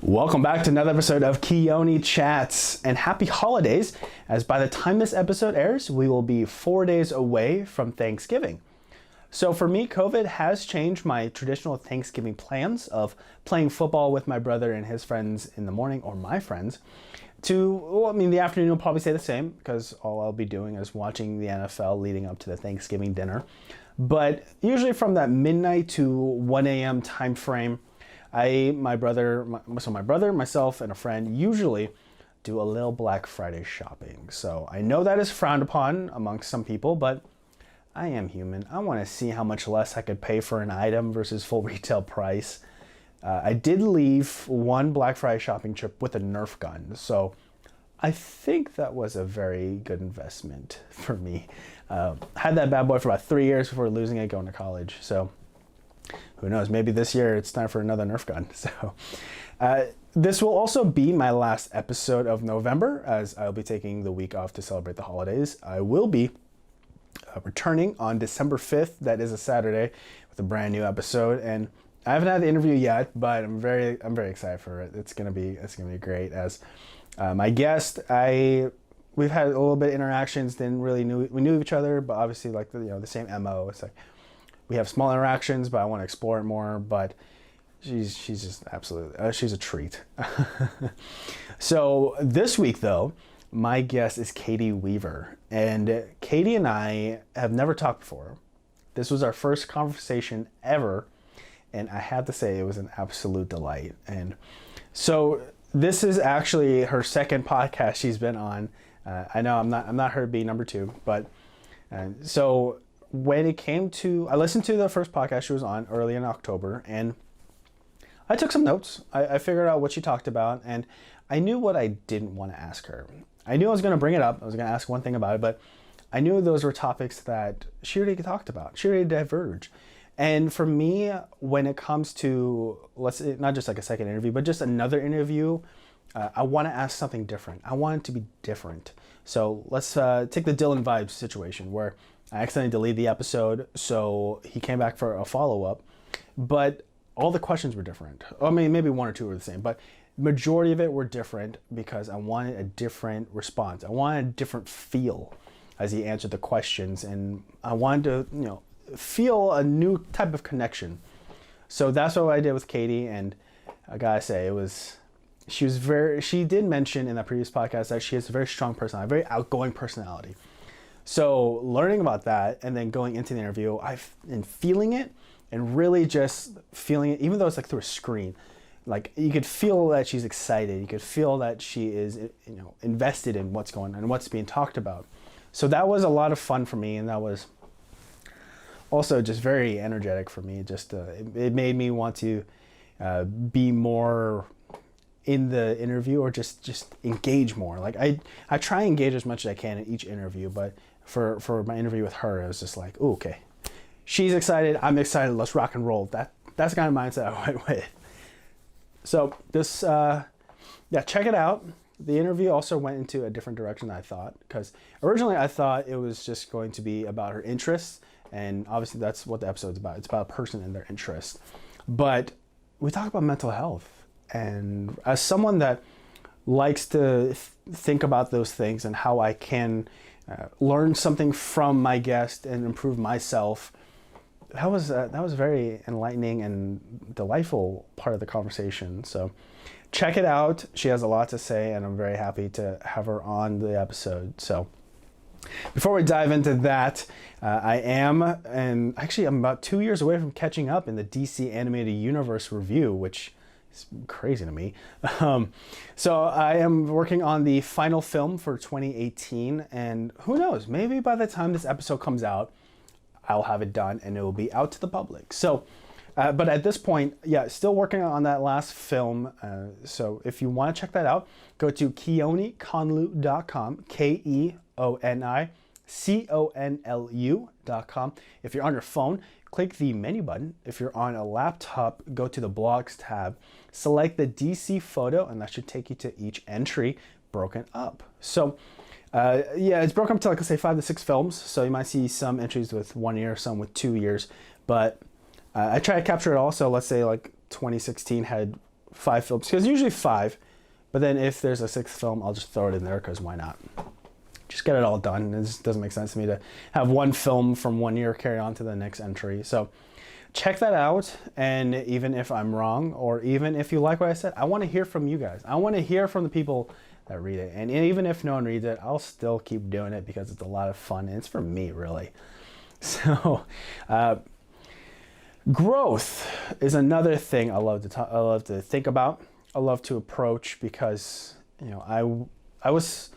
Welcome back to another episode of Keoni Chats, and happy holidays, as by the time this episode airs, we will be 4 days away from Thanksgiving. So for me, COVID has changed my traditional Thanksgiving plans of playing football with my brother and his friends in the morning, or my friends, the afternoon will probably stay the same, because all I'll be doing is watching the NFL leading up to the Thanksgiving dinner. But usually from that midnight to 1 a.m. time frame, my brother, myself, and a friend usually do a little Black Friday shopping. So I know that is frowned upon amongst some people, but I am human. I want to see how much less I could pay for an item versus full retail price. I did leave one Black Friday shopping trip with a Nerf gun, so I think that was a very good investment for me. Had that bad boy for about 3 years before losing it going to college, so who knows, maybe this year it's time for another Nerf gun. So this will also be my last episode of November, as I'll be taking the week off to celebrate the holidays. I will be returning on December 5th, that is a Saturday, with a brand new episode, and I haven't had the interview yet, but I'm very excited for it. It's gonna be great. As my guest, we've had a little bit of interactions. We knew each other, but obviously like the same MO. It's like we have small interactions, but I want to explore it more. But she's just absolutely she's a treat. So this week though, my guest is Katy Weaver, and Katy and I have never talked before. This was our first conversation ever. And I have to say, it was an absolute delight. And so this is actually her second podcast she's been on. I know I'm not her be number two, but so when it came to, I listened to the first podcast she was on early in October, and I took some notes. I figured out what she talked about, and I knew what I didn't want to ask her. I knew I was going to bring it up. I was going to ask one thing about it, but I knew those were topics that she already talked about. She already diverged. And for me, when it comes to, not just like a second interview, but just another interview, I want to ask something different. I want it to be different. So let's take the Dylan Vibes situation, where I accidentally deleted the episode, so he came back for a follow-up, but all the questions were different. I mean, maybe one or two were the same, but majority of it were different because I wanted a different response. I wanted a different feel as he answered the questions, and I wanted to, feel a new type of connection. So that's what I did with Katy, and I gotta say, she did mention in that previous podcast that she has a very strong personality, a very outgoing personality. So learning about that and then going into the interview, and feeling it, and really just feeling it, even though it's like through a screen, like you could feel that she's excited. You could feel that she is, invested in what's going on and what's being talked about. So that was a lot of fun for me, and that was also just very energetic for me. Just it made me want to be more in the interview, or just engage more. Like I try and engage as much as I can in each interview, but for my interview with her, it was just like, ooh, okay, she's excited, I'm excited, let's rock and roll. That's the kind of mindset I went with. So this, check it out. The interview also went into a different direction than I thought, because originally I thought it was just going to be about her interests, and obviously that's what the episode's about. It's about a person and their interests. But we talk about mental health, and as someone that likes to think about those things and how I can learn something from my guest and improve myself, that was very enlightening and delightful part of the conversation. So check it out. She has a lot to say, and I'm very happy to have her on the episode. So before we dive into that, I'm about 2 years away from catching up in the DC Animated Universe review, which is crazy to me. So I am working on the final film for 2018, and who knows, maybe by the time this episode comes out, I'll have it done and it will be out to the public. So, but at this point, still working on that last film. So if you want to check that out, go to keoniconlu.com, KEONICONLU.com. If you're on your phone, click the menu button. If you're on a laptop, go to the blogs tab, select the DC photo, and that should take you to each entry broken up. So it's broken up to, like, let's say 5 to 6 films. So you might see some entries with 1 year, some with 2 years, but I try to capture it all. So let's say like 2016 had films, because usually 5, but then if there's a 6th film, I'll just throw it in there because why not? Just get it all done. It just doesn't make sense to me to have one film from one year carry on to the next entry. So check that out. And even if I'm wrong, or even if you like what I said, I want to hear from you guys. I want to hear from the people that read it. And even if no one reads it, I'll still keep doing it because it's a lot of fun. And it's for me, really. So growth is another thing I love to think about. I love to approach because, you know, I was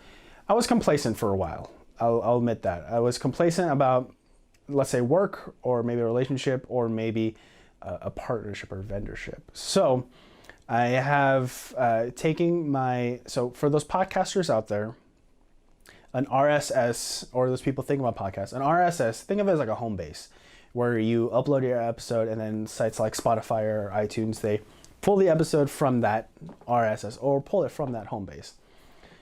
complacent for a while. I'll admit that. I was complacent about, let's say, work, or maybe a relationship, or maybe a partnership or vendorship. So I have so for those podcasters out there, an RSS, or those people thinking about podcasts, an RSS, think of it as like a home base where you upload your episode, and then sites like Spotify or iTunes, they pull the episode from that RSS or pull it from that home base.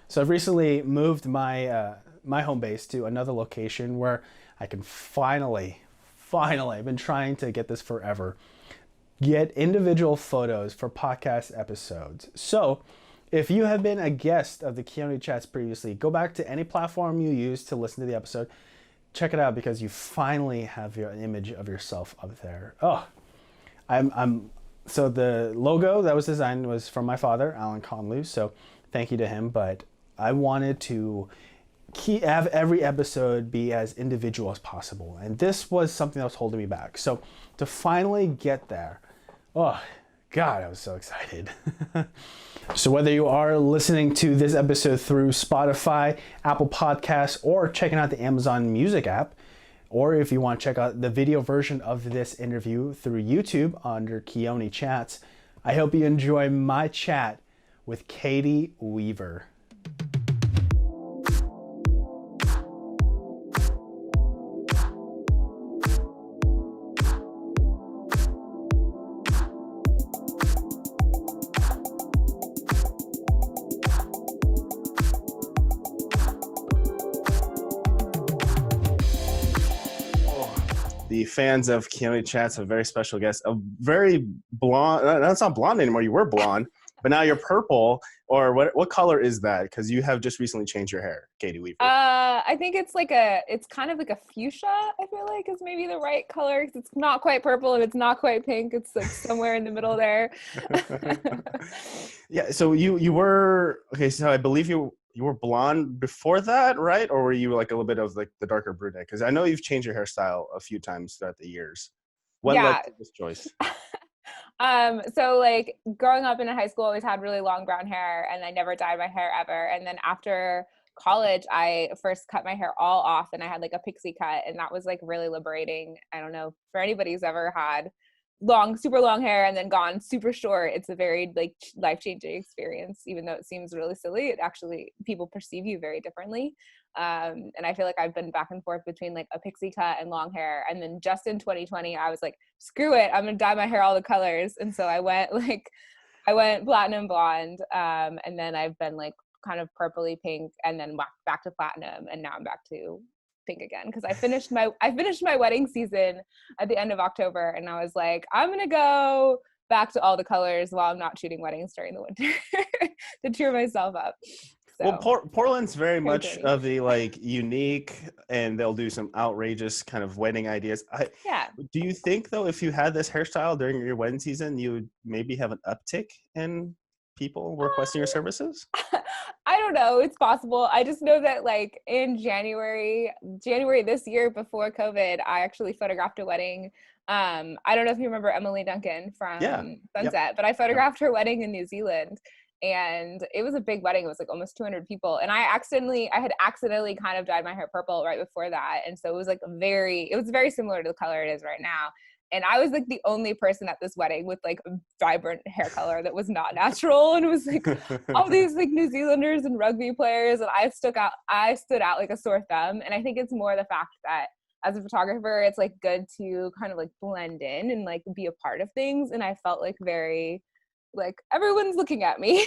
So I've recently moved my my home base to another location where I can finally, I've been trying to get this forever, get individual photos for podcast episodes. So if you have been a guest of the Keoni Chats previously, go back to any platform you use to listen to the episode. Check it out because you finally have your image of yourself up there. Oh, so the logo that was designed was from my father, Alan Conlew. So thank you to him. But I wanted to have every episode be as individual as possible. And this was something that was holding me back. So to finally get there, oh, God, I was so excited. So whether you are listening to this episode through Spotify, Apple Podcasts, or checking out the Amazon Music app, or if you want to check out the video version of this interview through YouTube under Keoni Chats, I hope you enjoy my chat with Katy Weaver. The fans of Keoni Chats have a very special guest, a very blonde, that's not blonde anymore, you were blonde, but now you're purple, or what color is that? Because you have just recently changed your hair, Katy Weaver. I think it's kind of like a fuchsia, I feel like is maybe the right color. It's not quite purple and it's not quite pink. It's like somewhere in the middle there. Yeah, so you were, okay, so I believe you were blonde before that, right? Or were you like a little bit of like the darker brunette? Because I know you've changed your hairstyle a few times throughout the years. What led to this choice? So like growing up in high school, I always had really long brown hair and I never dyed my hair ever. And then after college, I first cut my hair all off and I had like a pixie cut, and that was like really liberating. I don't know for anybody who's ever had super long hair and then gone super short. It's a very like life-changing experience. Even though it seems really silly, it actually, people perceive you very differently. And I feel like I've been back and forth between like a pixie cut and long hair. And then just in 2020, I was like, screw it, I'm gonna dye my hair all the colors. And so I went platinum blonde. And then I've been like kind of purpley pink, and then back to platinum, and now I'm back to pink again because I finished my wedding season at the end of October, and I was like, I'm gonna go back to all the colors while I'm not shooting weddings during the winter to cheer myself up. So, well, Portland's very much of the like unique, and they'll do some outrageous kind of wedding ideas. Yeah. Do you think though, if you had this hairstyle during your wedding season, you would maybe have an uptick in people requesting your services? I don't know. It's possible. I just know that like in January this year before COVID, I actually photographed a wedding. I don't know if you remember Emily Duncan from Sunset, but I photographed her wedding in New Zealand, and it was a big wedding. It was like almost 200 people. And I had accidentally kind of dyed my hair purple right before that. And so it was very similar to the color it is right now. And I was like the only person at this wedding with like a vibrant hair color that was not natural. And it was like all these like New Zealanders and rugby players. And I stood out like a sore thumb. And I think it's more the fact that as a photographer, it's like good to kind of like blend in and like be a part of things. And I felt like very like everyone's looking at me.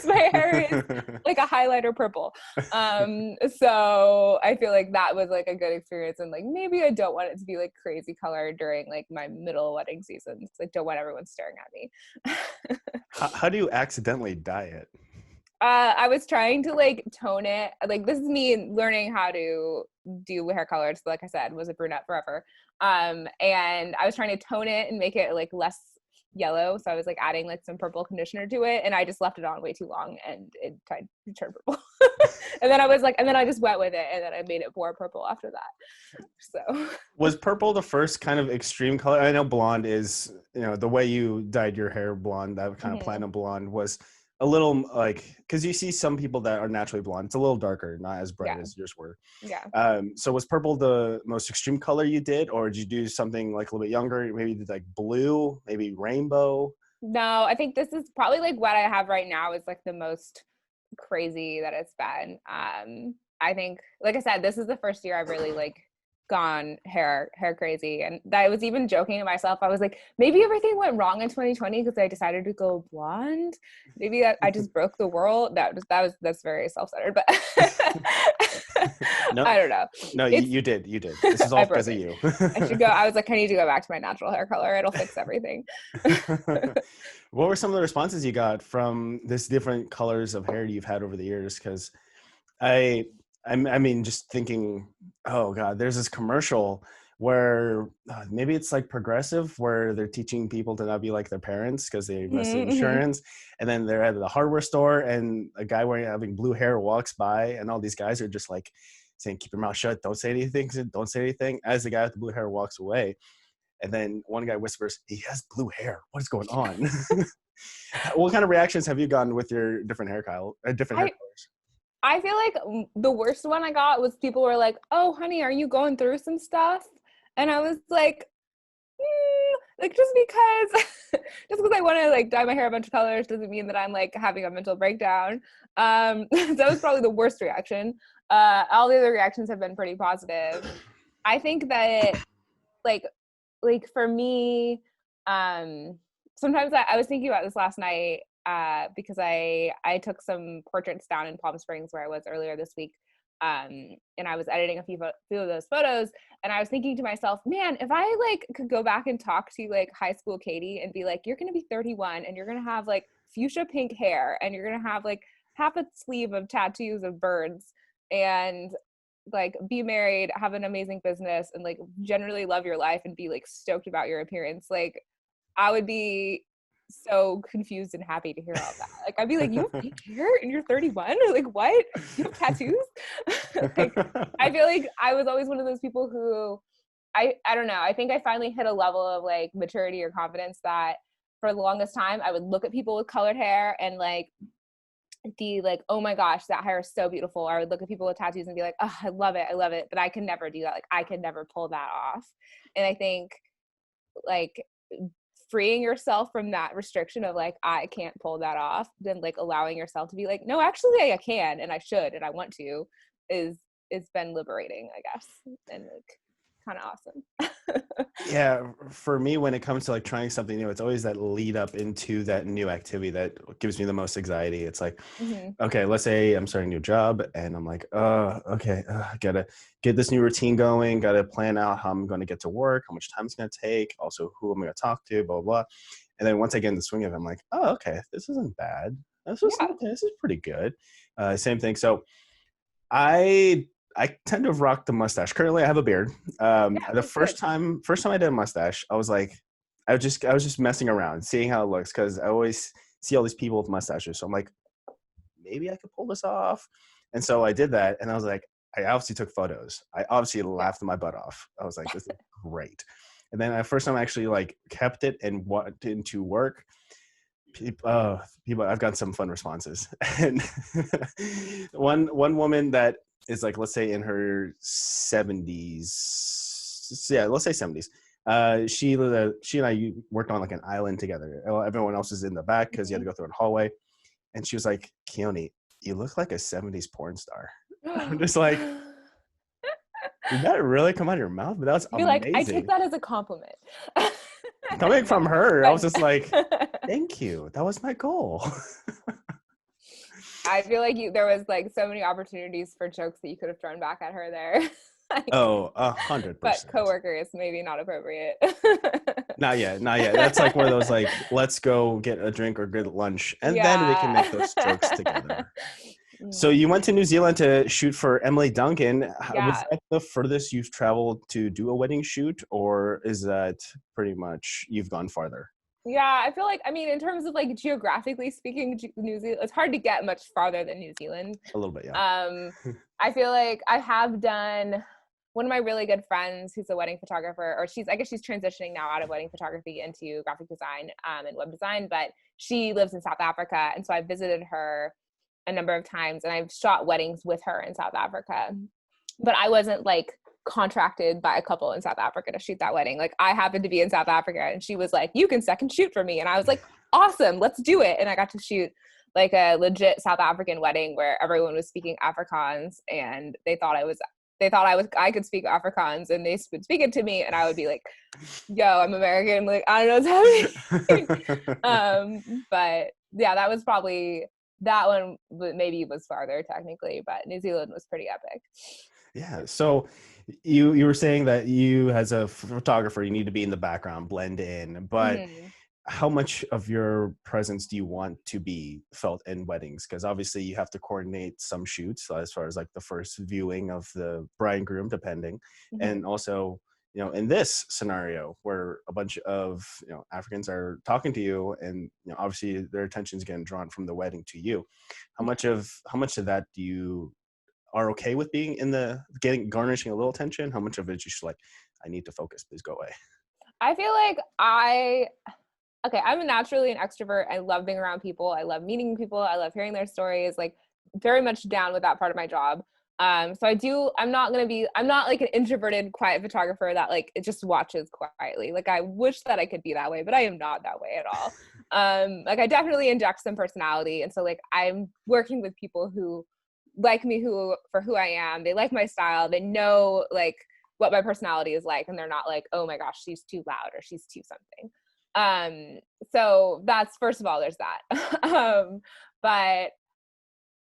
My hair is like a highlighter purple. So I feel like that was like a good experience, and like maybe I don't want it to be like crazy color during like my middle wedding season. I don't want everyone staring at me. How do you accidentally dye it? I was trying to like tone it. Like this is me learning how to do hair colors. So, like I said, was a brunette forever. And I was trying to tone it and make it like less yellow. So I was like adding like some purple conditioner to it, and I just left it on way too long, and it turned purple. And then I just went with it, and then I made it more purple after that. So was purple the first kind of extreme color? I know blonde is, the way you dyed your hair blonde, that kind of platinum blonde was a little like, because you see some people that are naturally blonde, it's a little darker, not as bright as yours were. Yeah. So was purple the most extreme color you did, or did you do something like a little bit younger? Maybe you did like blue, maybe rainbow? No, I think this is probably like what I have right now is like the most crazy that it's been. I think, like I said, this is the first year I've really like gone hair crazy, and I was even joking to myself. I was like, maybe everything went wrong in 2020 because I decided to go blonde. Maybe I just broke the world. That's very self-centered, but No, I don't know. No, you did. This is all because of you. I should go. I was like, I need to go back to my natural hair color. It'll fix everything. What were some of the responses you got from this different colors of hair you've had over the years? Because I mean, just thinking, oh God, there's this commercial where maybe it's like Progressive, where they're teaching people to not be like their parents because they invest in insurance. And then they're at the hardware store, and a guy having blue hair walks by, and all these guys are just like saying, keep your mouth shut, don't say anything, as the guy with the blue hair walks away. And then one guy whispers, he has blue hair, what is going on? What kind of reactions have you gotten with your different hair colors? I feel like the worst one I got was people were like, oh, honey, are you going through some stuff? And I was like, like just because I want to like dye my hair a bunch of colors doesn't mean that I'm like having a mental breakdown. So that was probably the worst reaction. All the other reactions have been pretty positive. I think that like for me, sometimes I was thinking about this last night because I took some portraits down in Palm Springs where I was earlier this week. And I was editing a few of those photos, and I was thinking to myself, man, if I like could go back and talk to like high school Katy and be like, you're going to be 31 and you're going to have like fuchsia pink hair, and you're going to have like half a sleeve of tattoos of birds, and like be married, have an amazing business, and like generally love your life and be like stoked about your appearance, like I would be so confused and happy to hear all that. Like I'd be like, you have pink hair and you're 31? Or like, what? You have tattoos? Like, I feel like I was always one of those people who I don't know. I think I finally hit a level of like maturity or confidence that for the longest time I would look at people with colored hair and like be like, oh my gosh, that hair is so beautiful. Or I would look at people with tattoos and be like, oh, I love it. But I can never do that. Like I can never pull that off. And I think like freeing yourself from that restriction of like, I can't pull that off, then like allowing yourself to be like, no, actually I can, and I should, and I want to, it's been liberating, I guess. And like kind of awesome. Yeah, for me, when it comes to like trying something new, it's always that lead up into that new activity that gives me the most anxiety. It's like, okay, let's say I'm starting a new job and I'm like, okay, gotta get this new routine going, gotta plan out how I'm going to get to work, how much time it's going to take, also who I'm going to talk to, blah, blah, blah. And then once I get in the swing of it, I'm like, oh, okay, this isn't bad. This is pretty good. Same thing. So I tend to have rocked the mustache. Currently, I have a beard. The first time I did a mustache, I was like, I was just messing around, seeing how it looks, because I always see all these people with mustaches. So I'm like, maybe I could pull this off. And so I did that, and I was like, I obviously took photos. I obviously laughed my butt off. I was like, this is great. And then the first time I actually like kept it and went into work, people, I've gotten some fun responses. And one woman that is like, let's say in her 70s. Yeah, let's say 70s. She and I worked on like an island together. Everyone else is in the back because you had to go through a hallway. And she was like, Keoni, you look like a 70s porn star. I'm just like, did that really come out of your mouth? But that was amazing. Like, I take that as a compliment. Coming from her, I was just like, Thank you. That was my goal. I feel like there was like so many opportunities for jokes that you could have thrown back at her there. Like, Oh, but 100%. coworkers, maybe not appropriate. Not yet, not yet. That's like one of those like, let's go get a drink or get lunch, and then we can make Yeah. those jokes together. So Mm, you went to New Zealand to shoot for Emily Duncan. Was yeah. that the furthest you've traveled to do a wedding shoot, or is that pretty much you've gone farther? Yeah, I feel like, I mean, in terms of like geographically speaking, New Zealand, it's hard to get much farther than New Zealand. A little bit, yeah. Um, I feel like I have done one of my really good friends who's a wedding photographer, or I guess she's transitioning now out of wedding photography into graphic design and web design, but she lives in South Africa. And so I visited her a number of times and I've shot weddings with her in South Africa. But I wasn't like contracted by a couple in South Africa to shoot that wedding. Like I happened to be in South Africa and she was like, you can second shoot for me. And I was like, awesome, let's do it. And I got to shoot like a legit South African wedding where everyone was speaking Afrikaans and I could speak Afrikaans and they would speak it to me and I would be like, yo, I'm American. I'm like, I don't know what's happening. But yeah, that one maybe was farther technically, but New Zealand was pretty epic. Yeah. So you were saying that you as a photographer, you need to be in the background, blend in, but Mm-hmm. how much of your presence do you want to be felt in weddings? Because obviously you have to coordinate some shoots as far as like the first viewing of the bride and groom, depending. Mm-hmm. And also, in this scenario where a bunch of, Africans are talking to you and, obviously their attention is getting drawn from the wedding to you. How much of that do you are okay with being in the garnishing a little attention? How much of it is just like, I need to focus, please go away? I feel like I'm naturally an extrovert. I love being around people. I love meeting people. I love hearing their stories, like very much down with that part of my job. I'm not like an introverted, quiet photographer that like, it just watches quietly. Like I wish that I could be that way, but I am not that way at all. Like I definitely inject some personality. And so like, I'm working with people who like me, for who I am. They like my style. They know like what my personality is like. And they're not like, oh my gosh, she's too loud or she's too something. So that's, first of all, there's that. But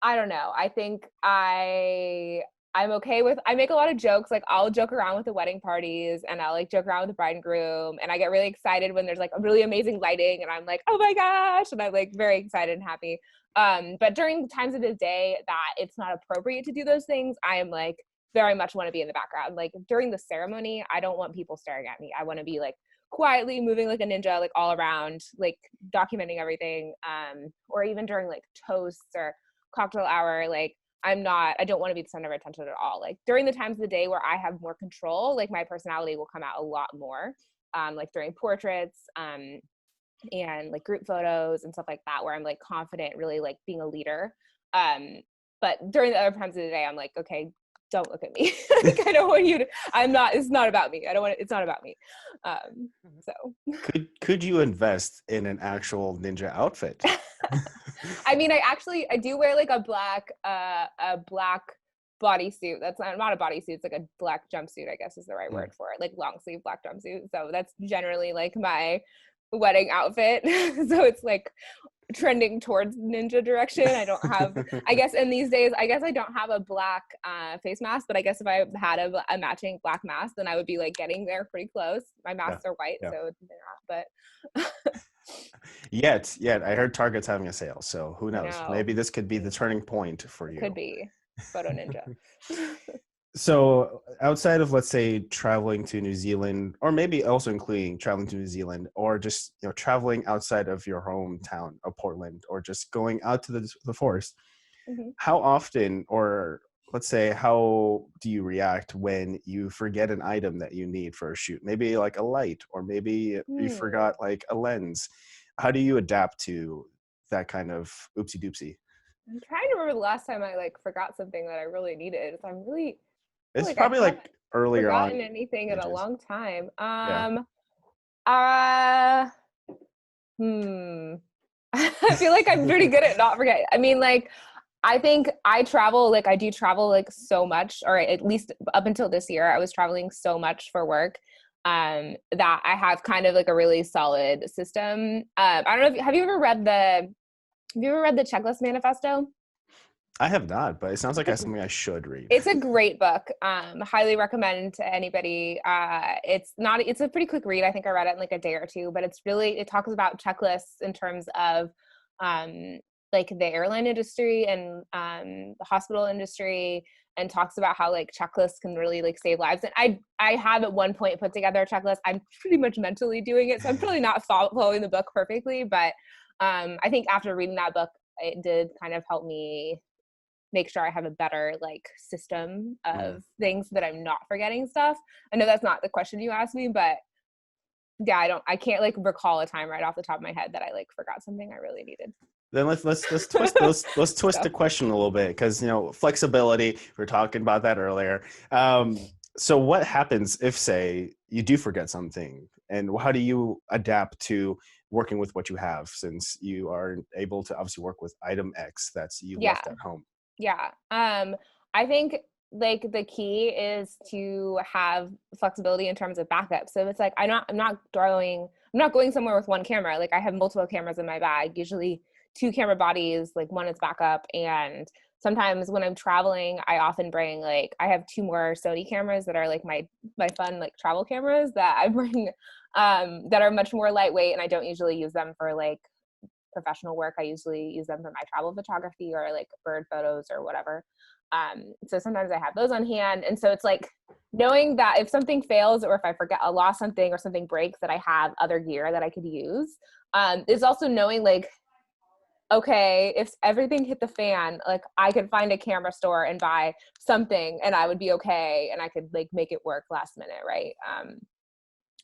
I don't know. I think I'm okay with, I make a lot of jokes. Like I'll joke around with the wedding parties and I'll like joke around with the bride and groom. And I get really excited when there's like a really amazing lighting and I'm like, oh my gosh. And I'm like very excited and happy. But during times of the day that it's not appropriate to do those things, I am like very much want to be in the background. Like during the ceremony, I don't want people staring at me. I want to be like quietly moving like a ninja, like all around, like documenting everything. Or even during like toasts or cocktail hour, like I don't want to be the center of attention at all. Like during the times of the day where I have more control, like my personality will come out a lot more. Like during portraits, and like group photos and stuff like that, where I'm like confident, really like being a leader. But during the other times of the day, I'm like, okay, don't look at me. Like I don't want you to, it's not about me. It's not about me. So Could you invest in an actual ninja outfit? I mean, I do wear like a black bodysuit. That's not a bodysuit. It's like a black jumpsuit, I guess is the right word for it. Like long sleeve black jumpsuit. So that's generally like my wedding outfit. So it's like trending towards ninja direction. I guess in these days, I guess I don't have a black face mask, but I guess if I had a matching black mask, then I would be like getting there pretty close. My masks are white, Yeah. so they're not, but Yet, I heard Target's having a sale, so who knows? no, Maybe this could be the turning point for could you. be photo ninja. So outside of, let's say, traveling to New Zealand, or maybe also including traveling to New Zealand, or just traveling outside of your hometown of Portland, or just going out to the forest, Mm-hmm. how often, or let's say, how do you react when you forget an item that you need for a shoot? Maybe like a light, or maybe you forgot like a lens. How do you adapt to that kind of oopsie doopsie? I'm trying to remember the last time I like forgot something that I really needed. So I'm really It's like I probably haven't like earlier forgotten on anything in a ages. long time. Yeah. Uh, hmm. I feel like I'm pretty good at not forgetting. I mean, like, I think I do travel like so much, or at least up until this year, I was traveling so much for work. that I have kind of like a really solid system. I don't know if, have you ever read the Checklist Manifesto? I have not, but it sounds like that's something I should read. It's a great book. Highly recommend to anybody. It's a pretty quick read. I think I read it in like a day or two, but it talks about checklists in terms of like the airline industry and the hospital industry, and talks about how like checklists can really like save lives. And I have at one point put together a checklist. I'm pretty much mentally doing it, so I'm probably not following the book perfectly, but I think after reading that book, it did kind of help me make sure I have a better like system of things that I'm not forgetting stuff. I know that's not the question you asked me, but yeah, I can't like recall a time right off the top of my head that I like forgot something I really needed. Then let's twist the question a little bit, because flexibility, we were talking about that earlier. So what happens if, say, you do forget something, and how do you adapt to working with what you have, since you are able to obviously work with item X that's you left at home? Yeah. I think like the key is to have flexibility in terms of backup. So it's like I'm not going somewhere with one camera. Like I have multiple cameras in my bag, usually two camera bodies, like one is backup. And sometimes when I'm traveling, I often bring I have two more Sony cameras that are like my fun like travel cameras that I bring that are much more lightweight, and I don't usually use them for like professional work. I usually use them for my travel photography or like bird photos or whatever. So sometimes I have those on hand. And so it's like knowing that if something fails, or if I forget, I lost something or something breaks, that I have other gear that I could use. It's also knowing like, okay, if everything hit the fan, like I could find a camera store and buy something and I would be okay. And I could like make it work last minute. Right.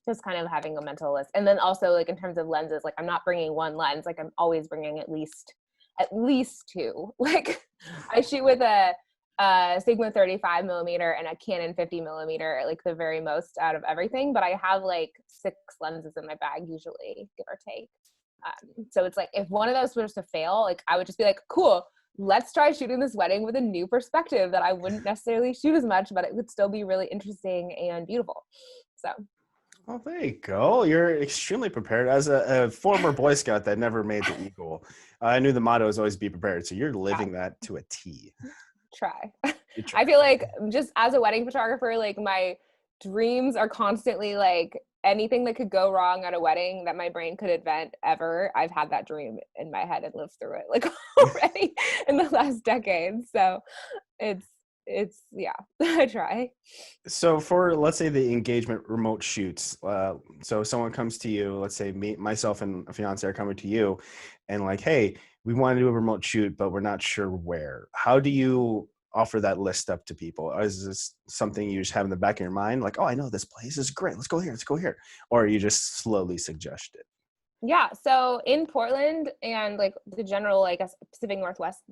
Just kind of having a mental list. And then also like in terms of lenses, like I'm not bringing one lens, like I'm always bringing at least two. Like I shoot with a Sigma 35 millimeter and a Canon 50 millimeter, like the very most out of everything, but I have like 6 lenses in my bag usually, give or take. So it's like if one of those was to fail, like I would just be like, cool, let's try shooting this wedding with a new perspective that I wouldn't necessarily shoot as much, but it would still be really interesting and beautiful. So Well, there you go. You're extremely prepared. As a former Boy Scout that never made the Eagle, I knew the motto is always be prepared. So you're living that to a T. Try. You try. I feel like just as a wedding photographer, like my dreams are constantly like anything that could go wrong at a wedding that my brain could invent ever. I've had that dream in my head and lived through it like already in the last decade. So it's yeah, I try. So for, let's say, the engagement remote shoots, so someone comes to you, let's say myself and a fiance are coming to you and like, hey, we want to do a remote shoot, but we're not sure where. How do you offer that list up to people? Or is this something you just have in the back of your mind? Like, oh, I know this place is great. Let's go here. Let's go here. Or you just slowly suggest it? Yeah. So in Portland and like the general, like Pacific Northwest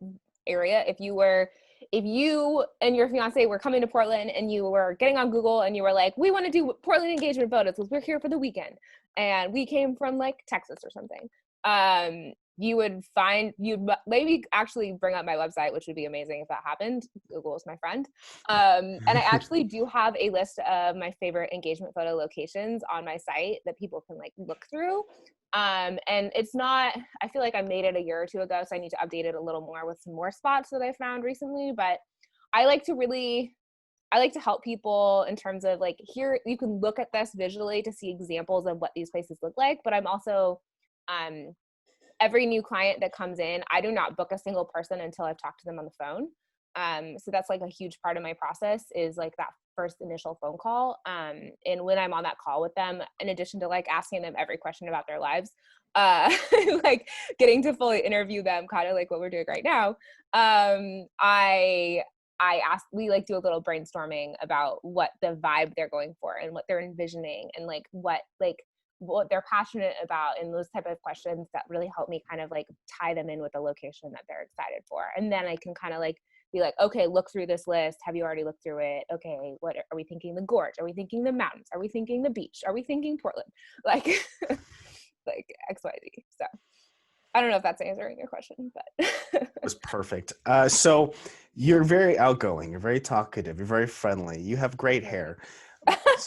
area, if you and your fiance were coming to Portland and you were getting on Google and you were like, we want to do Portland engagement photos because we're here for the weekend and we came from like Texas or something. You'd maybe actually bring up my website, which would be amazing if that happened. Google is my friend. And I actually do have a list of my favorite engagement photo locations on my site that people can like look through. And it's not, I feel like I made it a year or two ago, so I need to update it a little more with some more spots that I found recently. But I like to help people in terms of like, here, you can look at this visually to see examples of what these places look like. But I'm also, every new client that comes in, I do not book a single person until I've talked to them on the phone. So that's like a huge part of my process is like that first initial phone call. And when I'm on that call with them, in addition to like asking them every question about their lives, like getting to fully interview them, kind of like what we're doing right now, we like do a little brainstorming about what the vibe they're going for and what they're envisioning and like what they're passionate about, and those type of questions that really help me kind of like tie them in with the location that they're excited for. And then I can kind of like be like, okay, look through this list. Have you already looked through it? Okay, what are we thinking? The gorge? Are we thinking the mountains? Are we thinking the beach? Are we thinking Portland? Like, like XYZ. So I don't know if that's answering your question, but It was perfect. So you're very outgoing. You're very talkative. You're very friendly. You have great hair.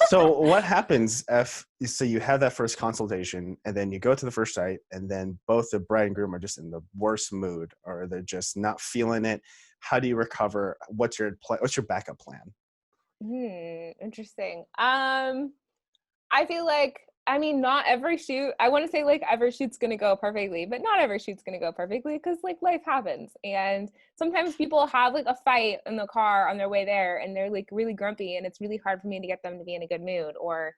So what happens if so you have that first consultation and then you go to the first site and then both the bride and groom are just in the worst mood or they're just not feeling it? How do you recover? What's your backup plan? Interesting. I feel like, I mean, not every shoot, I want to say like every shoot's going to go perfectly, but not every shoot's going to go perfectly because like life happens. And sometimes people have like a fight in the car on their way there and they're like really grumpy and it's really hard for me to get them to be in a good mood. Or,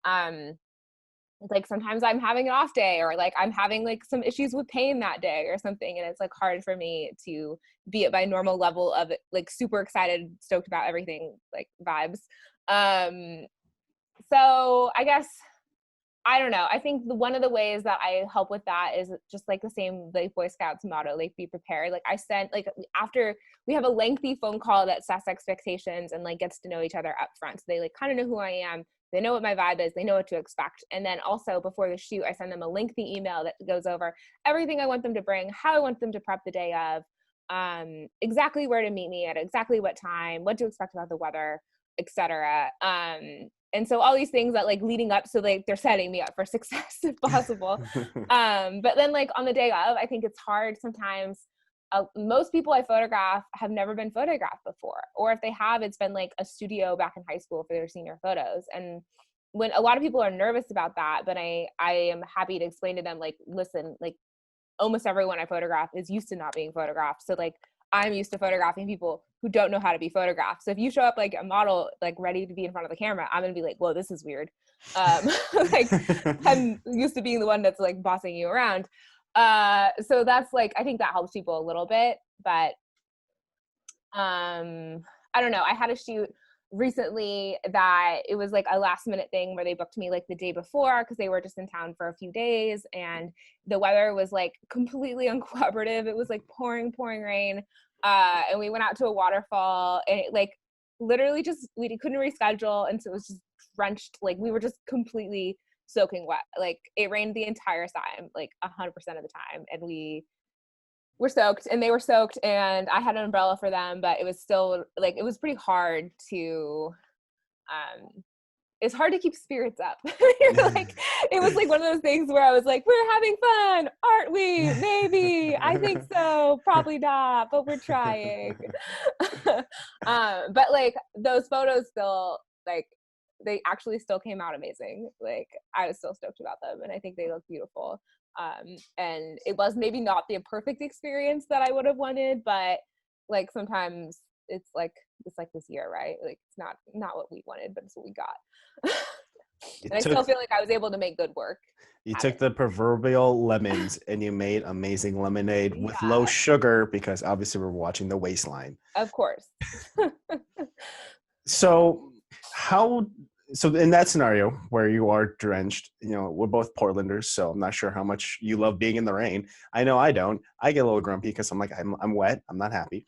um, like sometimes I'm having an off day or like I'm having like some issues with pain that day or something. And it's like hard for me to be at my normal level of like super excited, stoked about everything, like vibes. Um, so I guess I don't know. I think one of the ways that I help with that is just like the same like Boy Scouts motto, like be prepared. Like I sent like after we have a lengthy phone call that sets expectations and like gets to know each other up front. So they like kind of know who I am. They know what my vibe is. They know what to expect. And then also before the shoot, I send them a lengthy email that goes over everything I want them to bring, how I want them to prep the day of, exactly where to meet me at exactly what time, what to expect about the weather, etc. And so all these things that like leading up, so like they're setting me up for success if possible. But then like on the day of, I think it's hard sometimes. Most people I photograph have never been photographed before, or if they have, it's been like a studio back in high school for their senior photos. And when a lot of people are nervous about that, but I am happy to explain to them like, listen, like almost everyone I photograph is used to not being photographed. So like I'm used to photographing people who don't know how to be photographed. So if you show up like a model, like ready to be in front of the camera, I'm going to be like, whoa, this is weird. Like I'm used to being the one that's like bossing you around. So that's like, I think that helps people a little bit, but I don't know. I had a shoot recently that it was like a last minute thing where they booked me like the day before because they were just in town for a few days and the weather was like completely uncooperative. It was like pouring rain. And we went out to a waterfall and it like literally just we couldn't reschedule and so it was just drenched. Like we were just completely soaking wet. Like it rained the entire time, like 100% of the time. And we were soaked and they were soaked and I had an umbrella for them, but it was still like it was pretty hard to um it's hard to keep spirits up. Like it was like one of those things where I was like, we're having fun, aren't we? Maybe. I think so. Probably not, but we're trying. But like those photos still like they actually still came out amazing. Like I was still stoked about them and I think they look beautiful. And it was maybe not the perfect experience that I would have wanted, but like sometimes it's like this year, right? Like it's not what we wanted, but it's what we got. you And I took still feel like I was able to make good work. you Have took it. the proverbial lemons and you made amazing lemonade with low Yeah, sugar because obviously we're watching the waistline. of course. So how so in that scenario where you are drenched, we're both Portlanders, so I'm not sure how much you love being in the rain. I know I don't. I get a little grumpy because I'm like I'm wet. I'm not happy.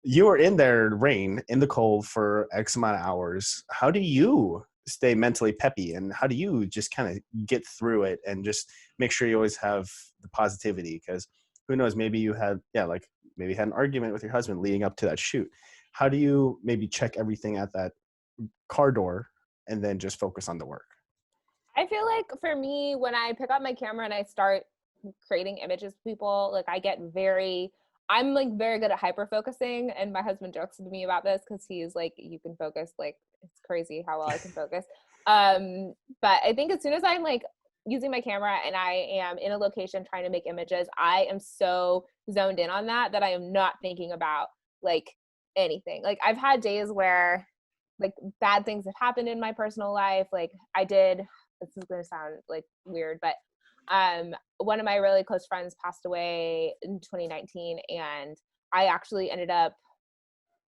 You were in there rain in the cold for X amount of hours. How do you stay mentally peppy and how do you just kind of get through it and just make sure you always have the positivity? Because who knows, maybe you had like maybe you had an argument with your husband leading up to that shoot. How do you maybe check everything at that car door and then just focus on the work? I feel like for me, when I pick up my camera and I start creating images for people, like I'm like very good at hyper focusing. And my husband jokes to me about this because he's like, you can focus, like it's crazy how well I can focus. But I think as soon as I'm like using my camera and I am in a location trying to make images, I am so zoned in on that I am not thinking about like anything. Like I've had days where like bad things have happened in my personal life. Like this is going to sound like weird, but one of my really close friends passed away in 2019 and I actually ended up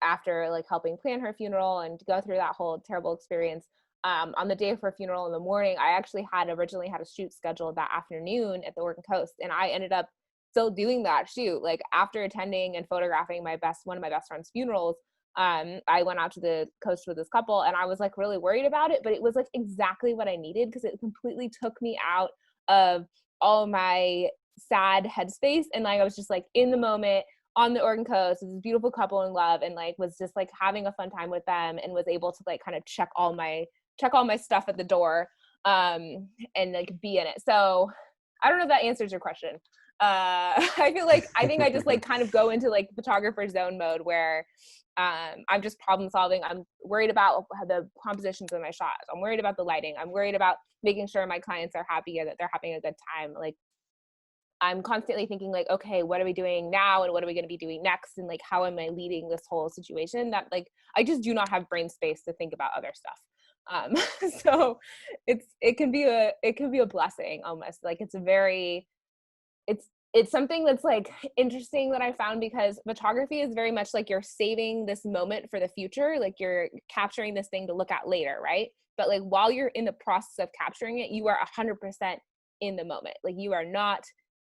after like helping plan her funeral and go through that whole terrible experience on the day of her funeral in the morning, I actually had originally had a shoot scheduled that afternoon at the Oregon Coast and I ended up still doing that shoot like after attending and photographing one of my best friend's funerals. I went out to the coast with this couple and I was like really worried about it, but it was like exactly what I needed because it completely took me out of all my sad headspace. And like, I was just like in the moment on the Oregon coast, this beautiful couple in love and like, was just like having a fun time with them and was able to like kind of check all my check all my stuff at the door, and like be in it. So I don't know if that answers your question. I think I just like kind of go into like photographer zone mode where I'm just problem solving. I'm worried about the compositions of my shots. I'm worried about the lighting. I'm worried about making sure my clients are happy or that they're having a good time. Like I'm constantly thinking like, okay, what are we doing now? And what are we going to be doing next? And like, how am I leading this whole situation? That like, I just do not have brain space to think about other stuff. So it can be a blessing almost. Like it's something that's like interesting that I found, because photography is very much like you're saving this moment for the future. Like you're capturing this thing to look at later. Right. But like while you're in the process of capturing it, you are 100% in the moment. Like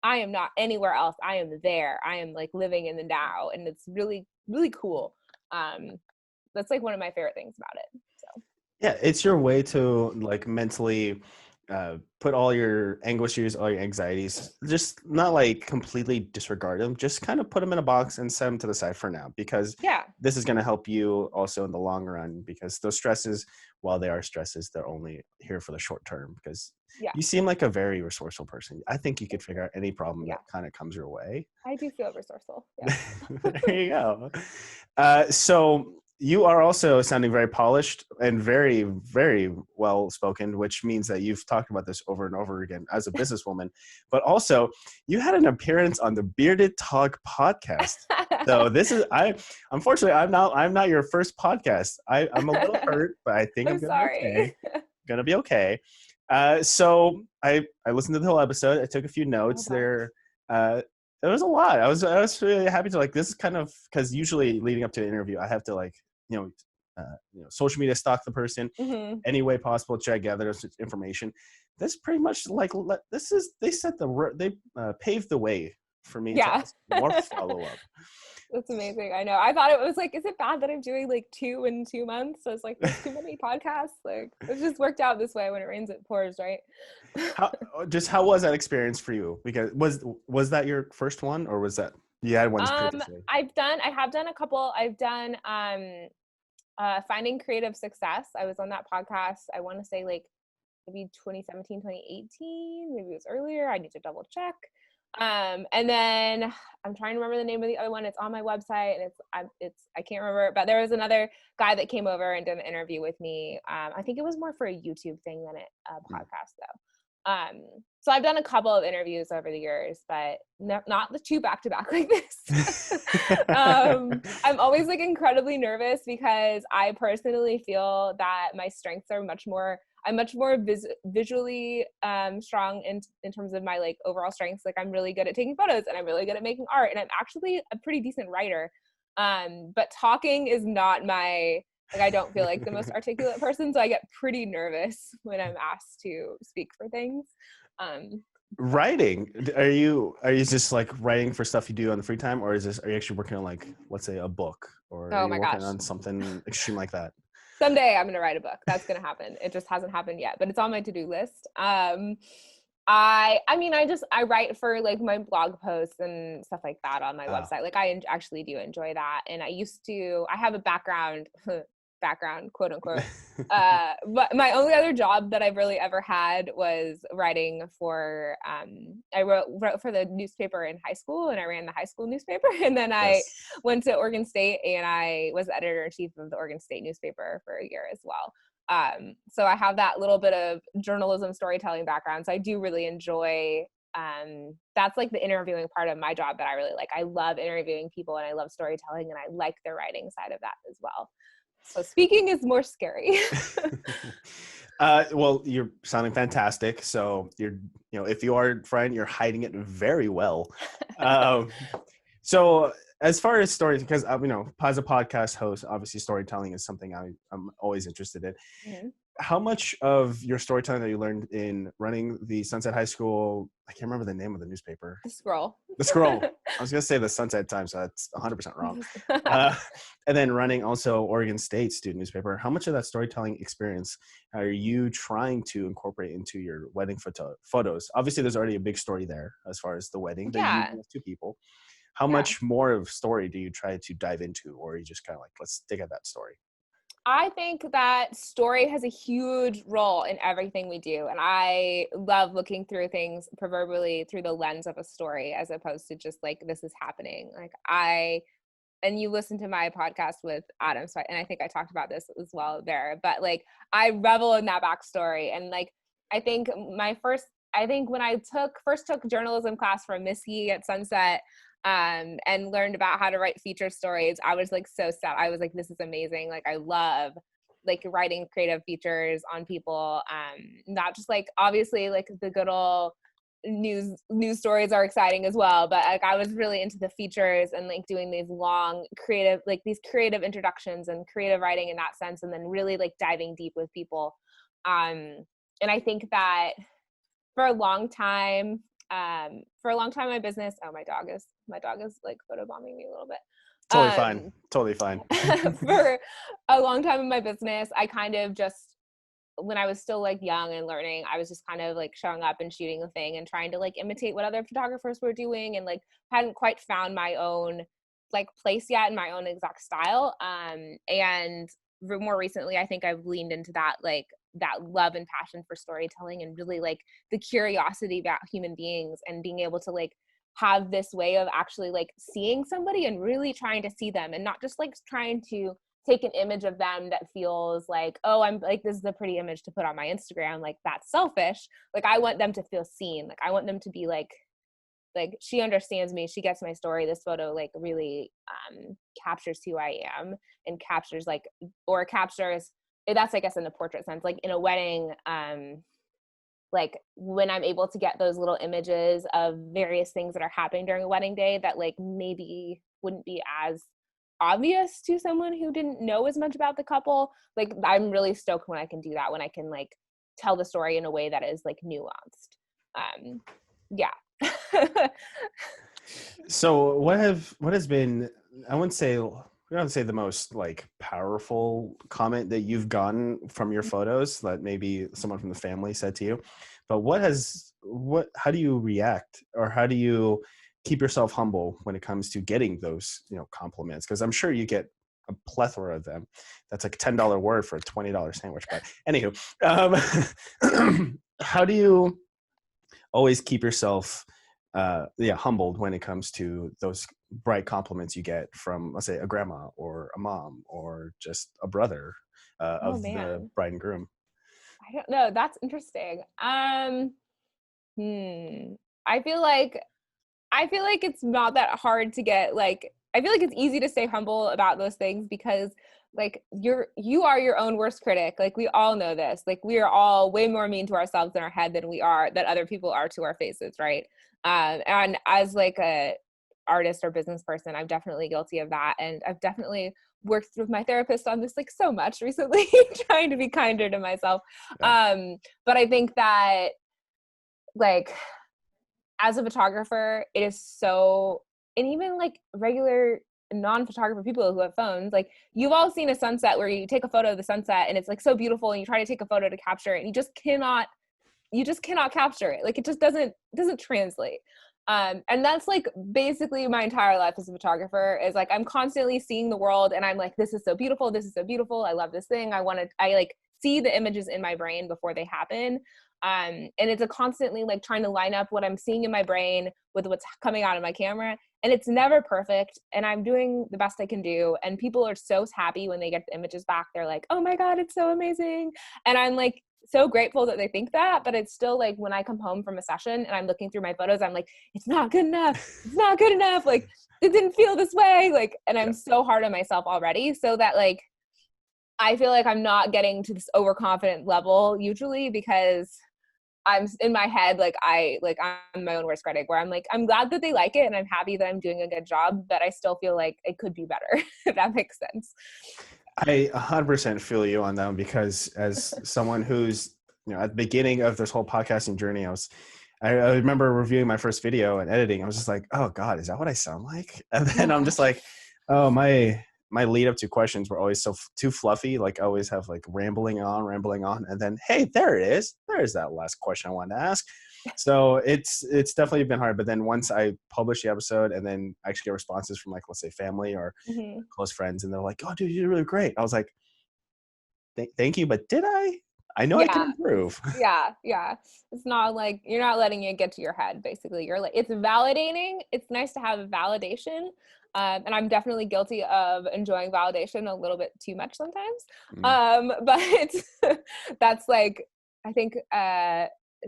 I am not anywhere else. I am there. I am like living in the now. And it's really, really cool. That's like one of my favorite things about it. So. Yeah, it's your way to like mentally put all your anguishes, all your anxieties, just not like completely disregard them, just kind of put them in a box and set them to the side for now, because Yeah. this is going to help you also in the long run, because those stresses, while they are stresses, they're only here for the short term, because Yeah. you seem like a very resourceful person. I think you could figure out any problem Yeah. that kind of comes your way. I do feel resourceful. Yeah. There you go. So you are also sounding very polished and very, very well spoken, which means that you've talked about this over and over again as a businesswoman. But also, you had an appearance on the Bearded Talk podcast. So this is unfortunately I'm not your first podcast. I'm a little hurt, but I think I'm gonna be okay. Gonna be okay. So I listened to the whole episode. I took a few notes there. It was a lot. I was really happy to like, this is kind of, because usually leading up to an interview, I have to like, social media stalk the person any way possible, try to gather information. This pretty much like, they paved the way for me to ask more follow up. That's amazing. I know. I thought it was like, is it bad that I'm doing like 2 in 2 months? So it's like, there's too many podcasts. Like it's just worked out this way. When it rains, it pours, right? How was that experience for you? Because was that your first one, or was that you had ones previously? I have done a couple. I've done Finding Creative Success. I was on that podcast. I want to say like maybe 2017, 2018, maybe it was earlier. I need to double check. And then I'm trying to remember the name of the other one. It's on my website, and I can't remember, but there was another guy that came over and did an interview with me. I think it was more for a YouTube thing than a podcast though. So I've done a couple of interviews over the years, but not the 2 back-to-back like this. I'm always like incredibly nervous, because I personally feel that my strengths are I'm much more visually strong in terms of my like overall strengths. Like I'm really good at taking photos, and I'm really good at making art, and I'm actually a pretty decent writer. But talking is not I don't feel like the most articulate person, so I get pretty nervous when I'm asked to speak for things. Writing, are you just like writing for stuff you do on the free time, or are you actually working on like, let's say, a book, or are you working on something extreme like that? Someday I'm gonna write a book. That's gonna happen. It just hasn't happened yet, but it's on my to-do list. I write for like my blog posts and stuff like that on my website. Like I actually do enjoy that. And I have a background, quote unquote. But my only other job that I've really ever had was writing for, I wrote for the newspaper in high school, and I ran the high school newspaper. And then I went to Oregon State, and I was editor-in-chief of the Oregon State newspaper for a year as well. So I have that little bit of journalism storytelling background. So I do really enjoy, that's like the interviewing part of my job that I really like. I love interviewing people, and I love storytelling, and I like the writing side of that as well. So speaking is more scary. Well, you're sounding fantastic. So if you are trying, you're hiding it very well. So as far as stories, because as a podcast host, obviously storytelling is something I'm always interested in. Mm-hmm. How much of your storytelling that you learned in running the Sunset High School, I can't remember the name of the newspaper. The Scroll. I was going to say the Sunset Times, so that's 100% wrong. And then running also Oregon State student newspaper. How much of that storytelling experience are you trying to incorporate into your wedding photos? Obviously, there's already a big story there as far as the wedding. Yeah. You have 2 people. How much more of story do you try to dive into, or are you just kind of like, let's dig at that story? I think that story has a huge role in everything we do. And I love looking through things proverbially through the lens of a story as opposed to just like, this is happening. And you listen to my podcast with Adam, so and I think I talked about this as well there, but like I revel in that backstory. And like, I think when I first took journalism class from Missy at Sunset, and learned about how to write feature stories, I was like so sad. I was like, this is amazing. Like I love like writing creative features on people. Not just like obviously like the good old news stories are exciting as well, but like I was really into the features and like doing these long creative, like these creative introductions and creative writing in that sense, and then really like diving deep with people. And I think that for a long time in my business, oh, my dog is like photobombing me a little bit. Totally fine. Totally fine. For a long time in my business, I kind of just, when I was still like young and learning, I was just kind of like showing up and shooting a thing and trying to like imitate what other photographers were doing, and like hadn't quite found my own like place yet in my own exact style. And more recently, I think I've leaned into that, like that love and passion for storytelling and really like the curiosity about human beings and being able to like have this way of actually like seeing somebody and really trying to see them and not just like trying to take an image of them that feels like, oh, I'm like, this is a pretty image to put on my Instagram. Like that's selfish. Like I want them to feel seen. Like I want them to be like she understands me. She gets my story. This photo like really captures who I am and captures that's I guess in the portrait sense, like in a wedding, like when I'm able to get those little images of various things that are happening during a wedding day that like maybe wouldn't be as obvious to someone who didn't know as much about the couple. Like I'm really stoked when I can do that, when I can like tell the story in a way that is like nuanced. Yeah. So what has been, I wouldn't say, we don't say the most like powerful comment that you've gotten from your photos that maybe someone from the family said to you, but how do you react, or how do you keep yourself humble when it comes to getting those, compliments? Because I'm sure you get a plethora of them. That's like $10 word for a $20 sandwich. But anywho, how do you always keep yourself humbled when it comes to those bright compliments you get from, let's say, a grandma or a mom or just a brother of the bride and groom? I don't know. That's interesting. I feel like it's not that hard to get like, I feel like it's easy to stay humble about those things because like you are your own worst critic. Like we all know this. Like we are all way more mean to ourselves in our head that other people are to our faces, right? And as like a artist or business person, I'm definitely guilty of that. And I've definitely worked with my therapist on this like so much recently, trying to be kinder to myself. Yeah. But I think that like as a photographer, it is so, and even like regular non-photographer people who have phones, like you've all seen a sunset where you take a photo of the sunset and it's like so beautiful and you try to take a photo to capture it and you just cannot capture it. Like it just doesn't translate. And that's like basically my entire life as a photographer is like I'm constantly seeing the world and I'm like, this is so beautiful, I love this thing, I like see the images in my brain before they happen. And it's a constantly like trying to line up what I'm seeing in my brain with what's coming out of my camera, and it's never perfect, and I'm doing the best I can do, and people are so happy when they get the images back. They're like, oh my god, it's so amazing. And I'm like so grateful that they think that, but it's still like when I come home from a session and I'm looking through my photos, I'm like, it's not good enough, like it didn't feel this way, like, and I'm so hard on myself already, so that like I feel like I'm not getting to this overconfident level usually because I'm in my head, I'm my own worst critic, where I'm like, I'm glad that they like it and I'm happy that I'm doing a good job, but I still feel like it could be better, if that makes sense. I 100% feel you on that one, because as someone who's, at the beginning of this whole podcasting journey, I remember reviewing my first video and editing. I was just like, oh God, is that what I sound like? And then I'm just like, oh, my lead up to questions were always too fluffy. Like I always have like rambling on. And then, hey, there it is. There's that last question I wanted to ask. So it's definitely been hard. But then once I publish the episode and then I actually get responses from like, let's say family or close friends, and they're like, oh dude, you did really great. I was like, Thank you, but did I? I know I can Yeah. improve. Yeah. It's not like you're not letting it get to your head, basically. You're like, it's validating. It's nice to have validation. And I'm definitely guilty of enjoying validation a little bit too much sometimes. Mm. But that's like, I think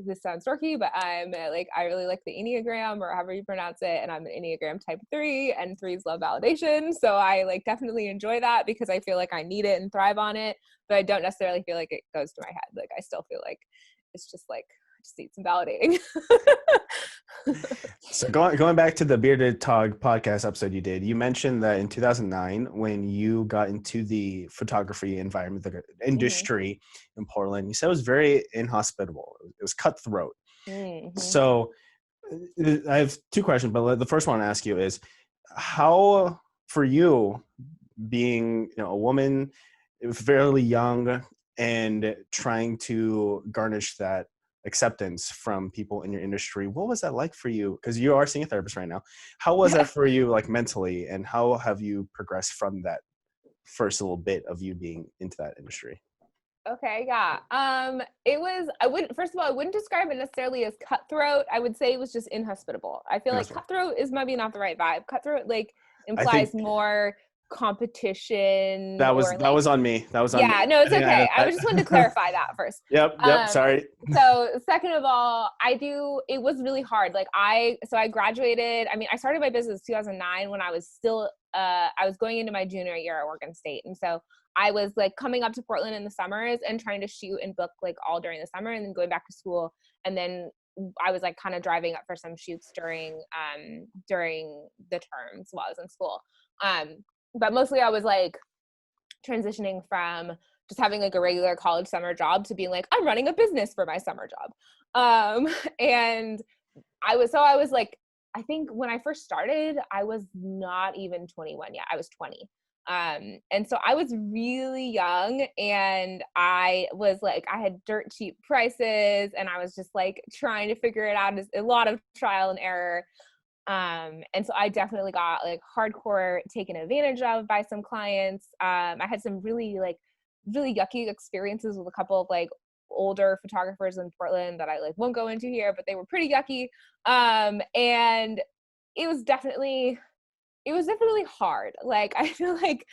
this sounds dorky, but I'm like, I really like the Enneagram or however you pronounce it. And I'm an Enneagram type 3, and threes love validation. So I like definitely enjoy that because I feel like I need it and thrive on it, but I don't necessarily feel like it goes to my head. Like I still feel like it's just like, I just need some validating. So going back to the Bearded Tog podcast episode you did, you mentioned that in 2009, when you got into the photography environment, the Mm-hmm. industry in Portland, you said it was very inhospitable. It was cutthroat. Mm-hmm. So I have two questions, but the first one I want to ask you is how, for you, being a woman, fairly young, and trying to garnish that acceptance from people in your industry, what was that like for you? Because you are seeing a therapist right now. How was that for you, like mentally, and how have you progressed from that first little bit of you being into that industry? Okay, yeah. It was, I wouldn't, first of all, I wouldn't describe it necessarily as cutthroat. I would say it was just inhospitable. I feel like cutthroat is maybe not the right vibe. Cutthroat like I implies think more competition that or was like, on me. That was on me. yeah, no, I it's think I okay. added I that. was just wanted to clarify that first. Yep. Um, Sorry. so second of all, it was really hard. Like I graduated, I mean, I started my business 2009 when I was still, I was going into my junior year at Oregon State. And so I was like coming up to Portland in the summers and trying to shoot and book like all during the summer and then going back to school. And then I was like kind of driving up for some shoots during the terms while I was in school. But mostly I was like transitioning from just having like a regular college summer job to being like, I'm running a business for my summer job. And I was like, I think when I first started, I was not even 21 yet. I was 20. And so I was really young, and I was like, I had dirt cheap prices, and I was just like trying to figure it out. As a lot of trial and error. And so I definitely got like hardcore taken advantage of by some clients. I had some really yucky experiences with a couple of like older photographers in Portland that I like won't go into here, but they were pretty yucky. And it was definitely hard. Like I feel like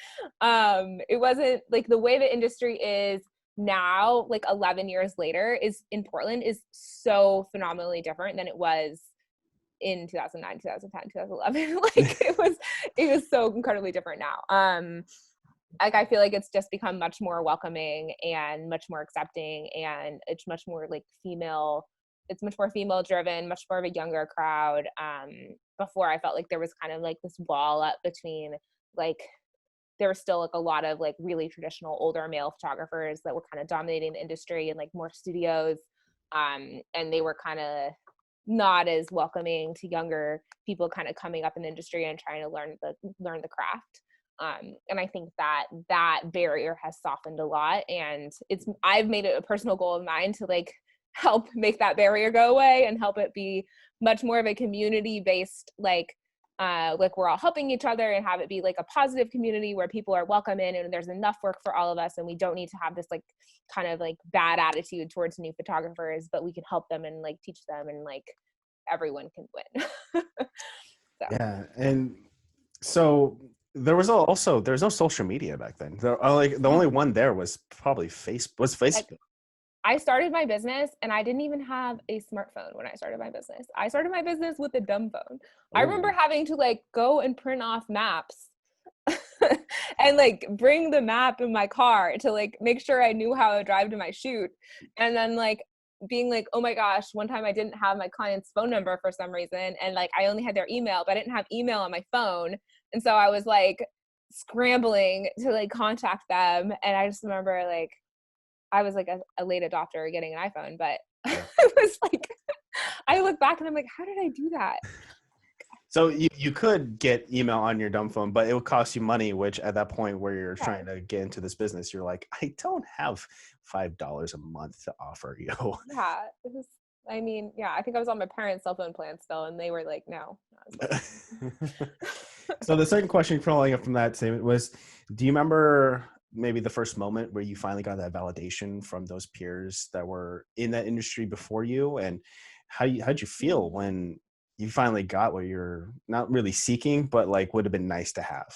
it wasn't like the way the industry is now, like 11 years later, is in Portland is so phenomenally different than it was in 2009, 2010, 2011. Like it was so incredibly different now. Like I feel like it's just become much more welcoming and much more accepting, and it's much more like it's much more female driven, much more of a younger crowd. Before I felt like there was kind of like this wall up between like there was still like a lot of like really traditional older male photographers that were kind of dominating the industry and like more studios. And they were kind of not as welcoming to younger people kind of coming up in the industry and trying to learn the craft. And I think that barrier has softened a lot, and I've made it a personal goal of mine to like help make that barrier go away and help it be much more of a community based like we're all helping each other, and have it be like a positive community where people are welcome in and there's enough work for all of us, and we don't need to have this like kind of like bad attitude towards new photographers, but we can help them and like teach them, and like everyone can win. So. Yeah, and so there's no social media back then. The only one there was probably Like Facebook. I started my business and I didn't even have a smartphone when I started my business. I started my business with a dumb phone. I remember Oh. having to like go and print off maps and like bring the map in my car to like make sure I knew how to drive to my shoot. And then like being like, oh my gosh, one time I didn't have my client's phone number for some reason, and like I only had their email, but I didn't have email on my phone. And so I was like scrambling to like contact them. And I just remember like I was like a late adopter getting an iPhone, but it was like I look back and I'm like, how did I do that? So you could get email on your dumb phone, but it would cost you money, which at that point where you're trying to get into this business, you're like, I don't have $5 a month to offer you. Yeah, it was, I mean, yeah, I think I was on my parents' cell phone plan still, and they were like, no. So the second question following up from that statement was, do you remember maybe the first moment where you finally got that validation from those peers that were in that industry before you? And how'd you feel when you finally got what you're not really seeking, but like would have been nice to have?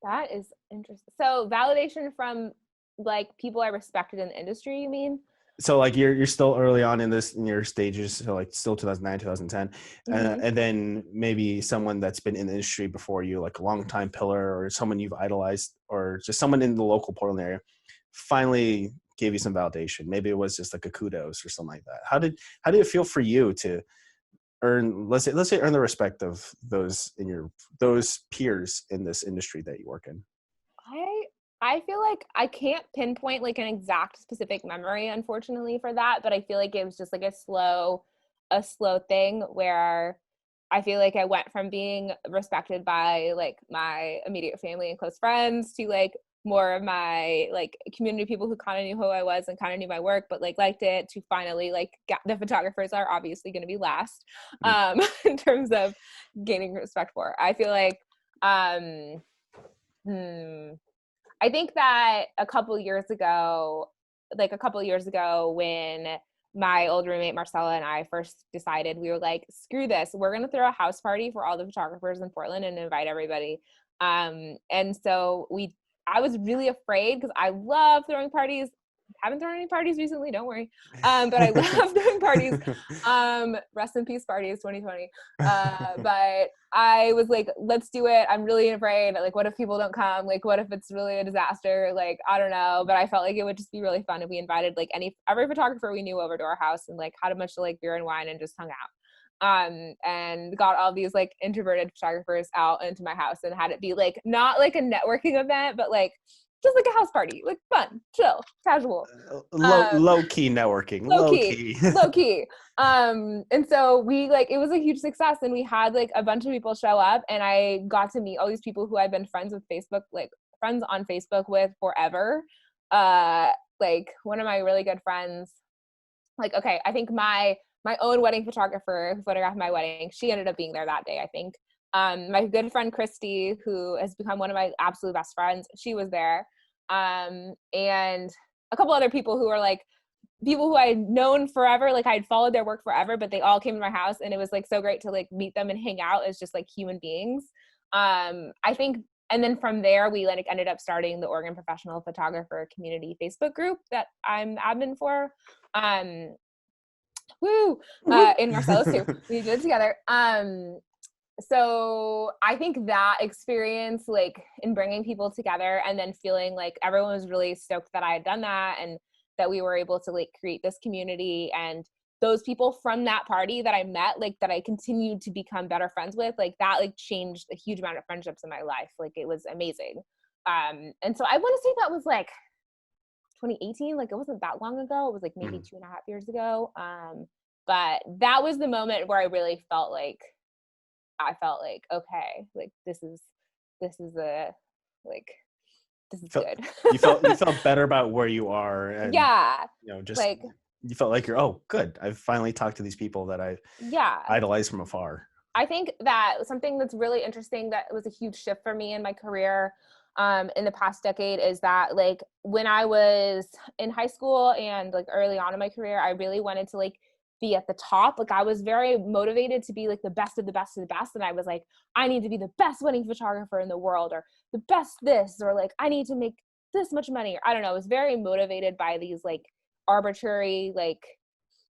That is interesting. So validation from like people I respected in the industry, you mean? So like you're still early on in this in your stages, so like still 2009, 2010, Hmm. and then maybe someone that's been in the industry before you, like a long time pillar or someone you've idolized, or just someone in the local Portland area, finally gave you some validation. Maybe it was just like a kudos or something like that. How did it feel for you to earn, let's say earn the respect of those peers in this industry that you work in? I I feel like I can't pinpoint like an exact specific memory, unfortunately, for that, but I feel like it was just like a slow thing where I feel like I went from being respected by like my immediate family and close friends to like more of my like community people who kind of knew who I was and kind of knew my work but like liked it, to finally like the photographers are obviously going to be last Mm. in terms of gaining respect for. I feel like um hmm, I think that a couple years ago, when my old roommate Marcella and I first decided, we were like, screw this, we're gonna throw a house party for all the photographers in Portland and invite everybody. And so I was really afraid because I love throwing parties. Haven't thrown any parties recently, don't worry. But I love throwing parties. Rest in peace parties 2020. But I was like, let's do it. I'm really afraid. Like, what if people don't come? Like, what if it's really a disaster? Like, I don't know. But I felt like it would just be really fun if we invited like every photographer we knew over to our house and like had a bunch of like beer and wine and just hung out. And got all these like introverted photographers out into my house and had it be like not like a networking event, but like just like a house party, like fun, chill, casual. Low key networking, Low low key, key. low key. And so we like it was a huge success, and we had like a bunch of people show up, and I got to meet all these people who I've been friends with Facebook, like friends on Facebook with forever. Like one of my really good friends, like okay, I think my own wedding photographer who photographed my wedding, she ended up being there that day, I think. My good friend Christy, who has become one of my absolute best friends, she was there. And a couple other people who are like people who I'd known forever, like I'd followed their work forever, but they all came to my house, and it was like so great to like meet them and hang out as just like human beings. I think, and then from there we like ended up starting the Oregon Professional Photographer Community Facebook group that I'm admin for. Um, woo, in Marcellus too. We did it together. So I think that experience, like in bringing people together and then feeling like everyone was really stoked that I had done that and that we were able to like create this community, and those people from that party that I met, like that I continued to become better friends with, like that like changed a huge amount of friendships in my life. Like it was amazing. And so I want to say that was like 2018, like it wasn't that long ago. It was like maybe Mhm. 2.5 years ago. But that was the moment where I really felt like, okay, like this is a like this is Felt good. you felt better about where you are, and Yeah. just Like, you felt like you're, oh good, I've finally talked to these people that I yeah. idolize from afar. I think that something that's really interesting that was a huge shift for me in my career in the past decade is that like when I was in high school and like early on in my career, I really wanted to like be at the top. Like I was very motivated to be like the best of the best of the best. And I was like, I need to be the best wedding photographer in the world, or the best this, or like I need to make this much money. Or I don't know. I was very motivated by these like arbitrary, like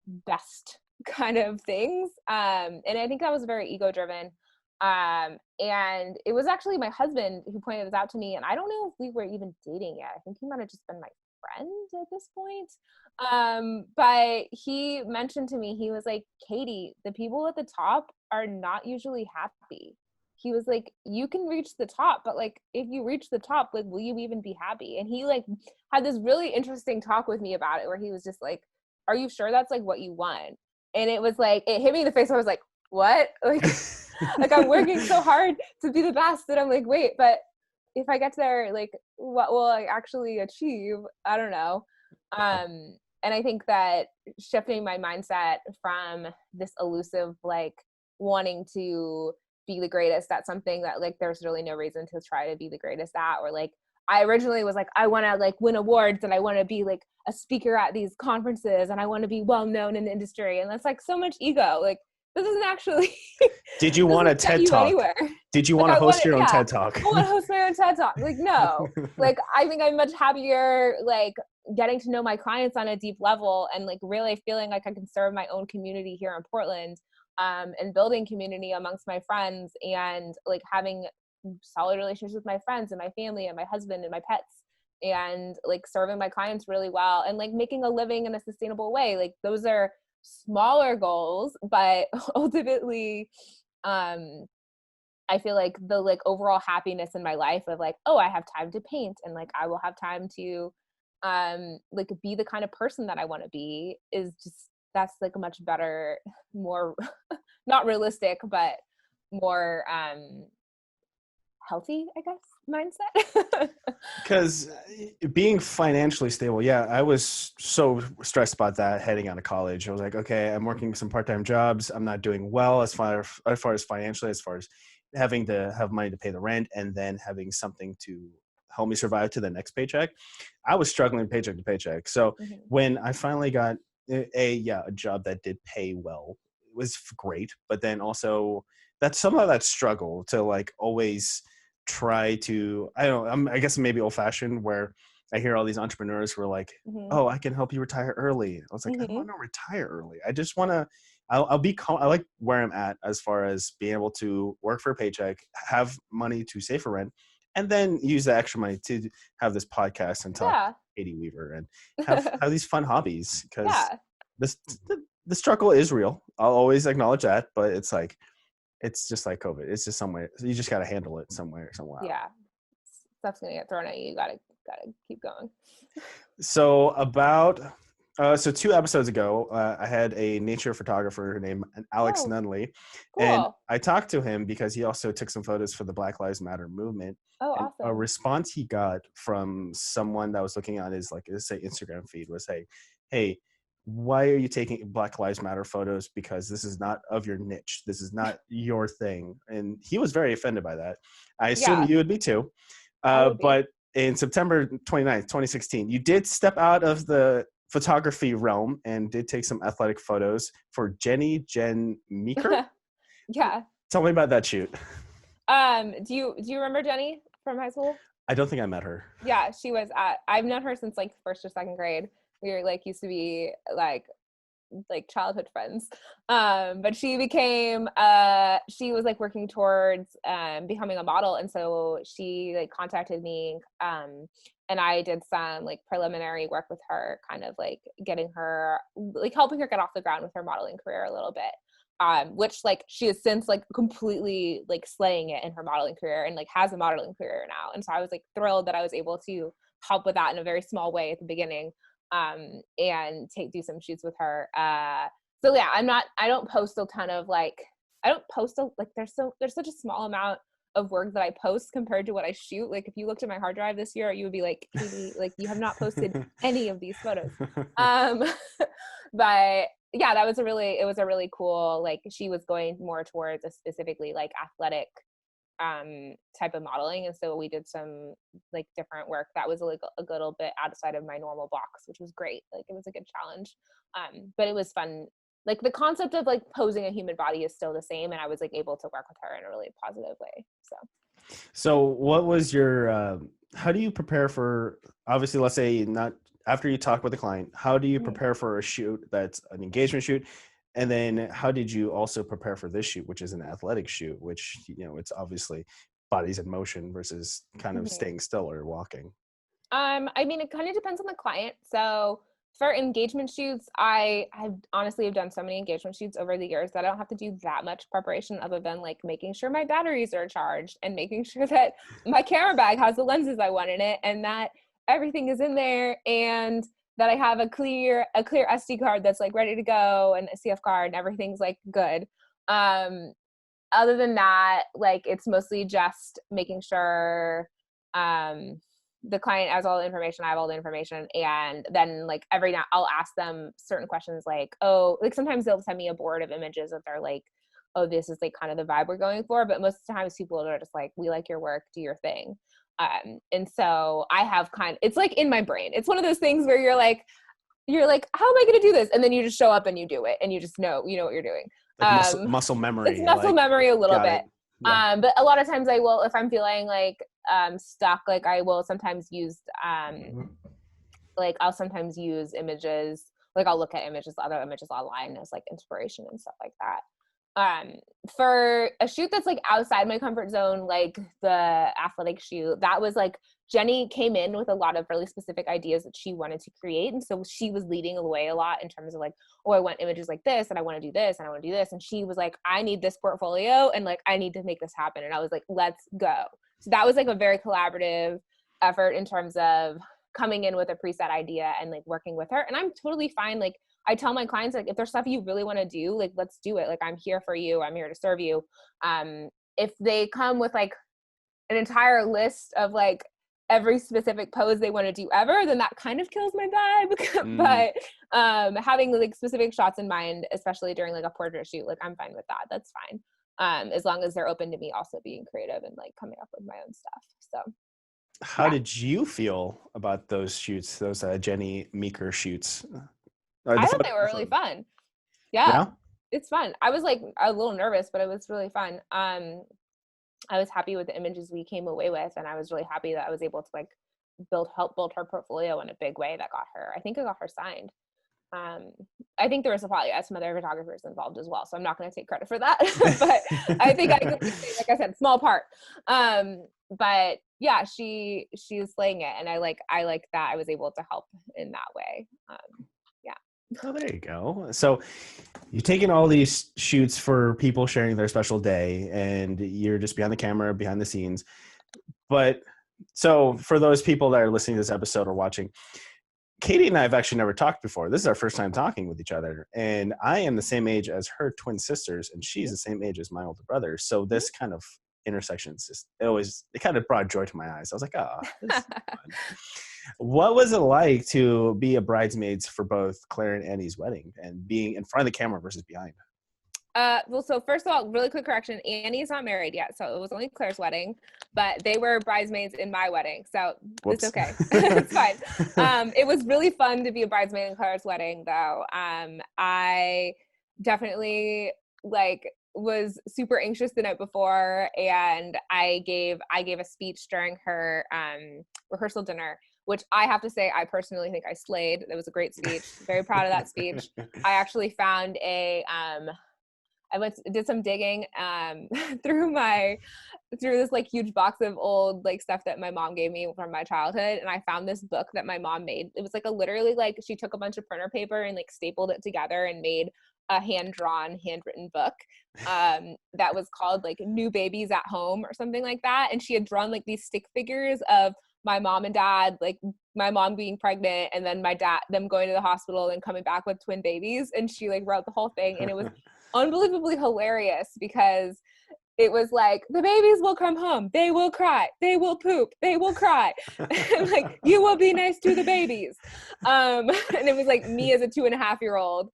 best kind of things. And I think that was very ego driven. And it was actually my husband who pointed this out to me. And I don't know if we were even dating yet. I think he might have just been my friend at this point. But he mentioned to me, he was like, Katie, the people at the top are not usually happy. He was like, you can reach the top, but like if you reach the top, like will you even be happy? And he like had this really interesting talk with me about it where he was just like, are you sure that's like what you want? And it was like, it hit me in the face. I was like, what? Like I'm working so hard to be the best that I'm like, wait, but if I get there, like what will I actually achieve? I don't know. And I think that shifting my mindset from this elusive, like wanting to be the greatest at something that like there's really no reason to try to be the greatest at, or like I originally was like, I want to like win awards and I want to be like a speaker at these conferences and I want to be well known in the industry. And that's like so much ego. Like this isn't actually Did you want a doesn't get TED you Talk? anywhere. Did you Like want to I want host to, your own yeah, TED Talk? I want to host my own TED Talk. Like no, like I think I'm much happier like getting to know my clients on a deep level and like really feeling like I can serve my own community here in Portland, and building community amongst my friends and like having solid relationships with my friends and my family and my husband and my pets and like serving my clients really well and like making a living in a sustainable way. Like those are smaller goals, but ultimately I feel like the like overall happiness in my life of like, oh, I have time to paint and like I will have time to like be the kind of person that I want to be is just that's like a much better, more not realistic, but more healthy, I guess, mindset. Because being financially stable, yeah, I was so stressed about that heading out of college. I was like, okay, I'm working some part-time jobs. I'm not doing well as far as financially, as far as having to have money to pay the rent and then having something to help me survive to the next paycheck. I was struggling paycheck to paycheck. So Mhm. when I finally got a job that did pay well, it was great. But then also that's some of that struggle to like always try to, I don't know, I guess maybe old fashioned where I hear all these entrepreneurs who are like, Mhm. oh, I can help you retire early. I was like, I don't Mhm. want to retire early. I just want to, I'll be calm. I like where I'm at as far as being able to work for a paycheck, have money to save for rent, and then use the extra money to have this podcast and talk Yeah. to Katie Weaver and have these fun hobbies because Yeah. this the struggle is real. I'll always acknowledge that, but it's like it's just like COVID. It's just somewhere you just got to handle it somewhere somehow. Yeah. Stuff's gonna get thrown at you. You gotta keep going. So about so 2 episodes ago, I had a nature photographer named Alex Oh, Nunley, and cool. I talked to him because he also took some photos for the Black Lives Matter movement. Oh, And a awesome. response he got from someone that was looking on his like let's say Instagram feed was, hey, why are you taking Black Lives Matter photos? Because this is not of your niche. This is not your thing. And he was very offended by that. I assume Yeah, you would be too. I would be. But in September 29th, 2016, you did step out of the photography realm and did take some athletic photos for Jenny Jen Meeker. Yeah. Tell me about that shoot. Do you remember Jenny from high school? I don't think I met her. Yeah, she was at I've known her since like first or second grade. We were like used to be like childhood friends. But she was like working towards becoming a model, and so she like contacted me, and I did some like preliminary work with her, kind of like getting her like helping her get off the ground with her modeling career a little bit. Which like she has since like completely like slaying it in her modeling career and like has a modeling career now. And so I was like thrilled that I was able to help with that in a very small way at the beginning, and do some shoots with her. So yeah, I don't post a ton of like, I don't post like, there's such a small amount of work that I post compared to what I shoot. Like if you looked at my hard drive this year, you would be like, Katie, like you have not posted any of these photos. Um, but yeah, it was a really cool, like she was going more towards a specifically like athletic type of modeling, and so we did some like different work that was like a little bit outside of my normal box, which was great. Like it was a good challenge, but it was fun. Like the concept of like posing a human body is still the same, and I was like able to work with her in a really positive way. So what was your how do you prepare for, obviously, let's say not after you talk with the client, how do you Mhm. prepare for a shoot that's an engagement shoot? And then how did you also prepare for this shoot, which is an athletic shoot, which, it's obviously bodies in motion versus kind of Mhm. staying still or walking? I mean, it kind of depends on the client. So for engagement shoots, I've honestly have done so many engagement shoots over the years that I don't have to do that much preparation other than like making sure my batteries are charged and making sure that my camera bag has the lenses I want in it and that everything is in there and that I have a clear SD card that's like ready to go and a CF card and everything's like good. Um, Other than that, like it's mostly just making sure um the client has all the information, I have all the information, and then like every now I'll ask them certain questions like, oh, like sometimes they'll send me a board of images that they're like, oh, this is like kind of the vibe we're going for. But most of the times people are just like, we like your work, do your thing. And so I have it's like in my brain. It's one of those things where you're like, how am I going to do this? And then you just show up and you do it, and you just know, what you're doing. Like muscle memory. It's muscle memory a little bit. Yeah. But a lot of times I will, if I'm feeling like stuck, like I will sometimes use like I'll sometimes use images, like I'll look at other images online as like inspiration and stuff like that. For a shoot that's like outside my comfort zone, like the athletic shoot, that was like Jenny came in with a lot of really specific ideas that she wanted to create. And so she was leading the way a lot in terms of like, oh, I want images like this, and I want to do this, and I want to do this. And she was like, I need this portfolio, and like, I need to make this happen. And I was like, let's go. So that was like a very collaborative effort in terms of coming in with a preset idea and like working with her. And I'm totally fine. Like, I tell my clients, like, if there's stuff you really want to do, like, let's do it. Like, I'm here for you. I'm here to serve you. If they come with like an entire list of like every specific pose they want to do ever, then that kind of kills my vibe. But having like specific shots in mind, especially during like a portrait shoot, like I'm fine with that. That's fine. As long as they're open to me also being creative and like coming up with my own stuff. So how did you feel about those shoots, those Jenny Meeker shoots? I thought they were really fun. Yeah, it's fun. I was like a little nervous, but it was really fun. I was happy with the images we came away with, and I was really happy that I was able to like help build her portfolio in a big way that got her. I think it got her signed. I think there was probably some other photographers involved as well, so I'm not going to take credit for that. But I think I could say, like I said, small part. But yeah, she was slaying it, and I like that I was able to help in that way. Oh, there you go. So you're taking all these shoots for people sharing their special day, and you're just behind the camera, behind the scenes. But so for those people that are listening to this episode or watching, Katy and I have actually never talked before. This is our first time talking with each other. And I am the same age as her twin sisters, and she's the same age as my older brother. So this kind of intersection is just, it kind of brought joy to my eyes. I was like, this is fun. What was it like to be a bridesmaids for both Claire and Annie's wedding, and being in front of the camera versus behind? Well, so first of all, really quick correction. Annie's not married yet, so it was only Claire's wedding, but they were bridesmaids in my wedding, so Whoops. It's okay. It's fine. It was really fun to be a bridesmaid in Claire's wedding, though. I definitely was super anxious the night before, and I gave a speech during her rehearsal dinner, which I have to say I personally think I slayed. That was a great speech. Very proud of that speech. I actually found did some digging through this like huge box of old like stuff that my mom gave me from my childhood, and I found this book that my mom made. It was like literally like she took a bunch of printer paper and like stapled it together and made a hand-drawn, handwritten book that was called like New Babies at Home or something like that. And she had drawn like these stick figures of my mom and dad, like my mom being pregnant, and then my dad, them going to the hospital and coming back with twin babies. And she like wrote the whole thing, and it was unbelievably hilarious because it was like, the babies will come home, they will cry, they will poop, they will cry. Like, you will be nice to the babies. And it was like me as a 2.5-year-old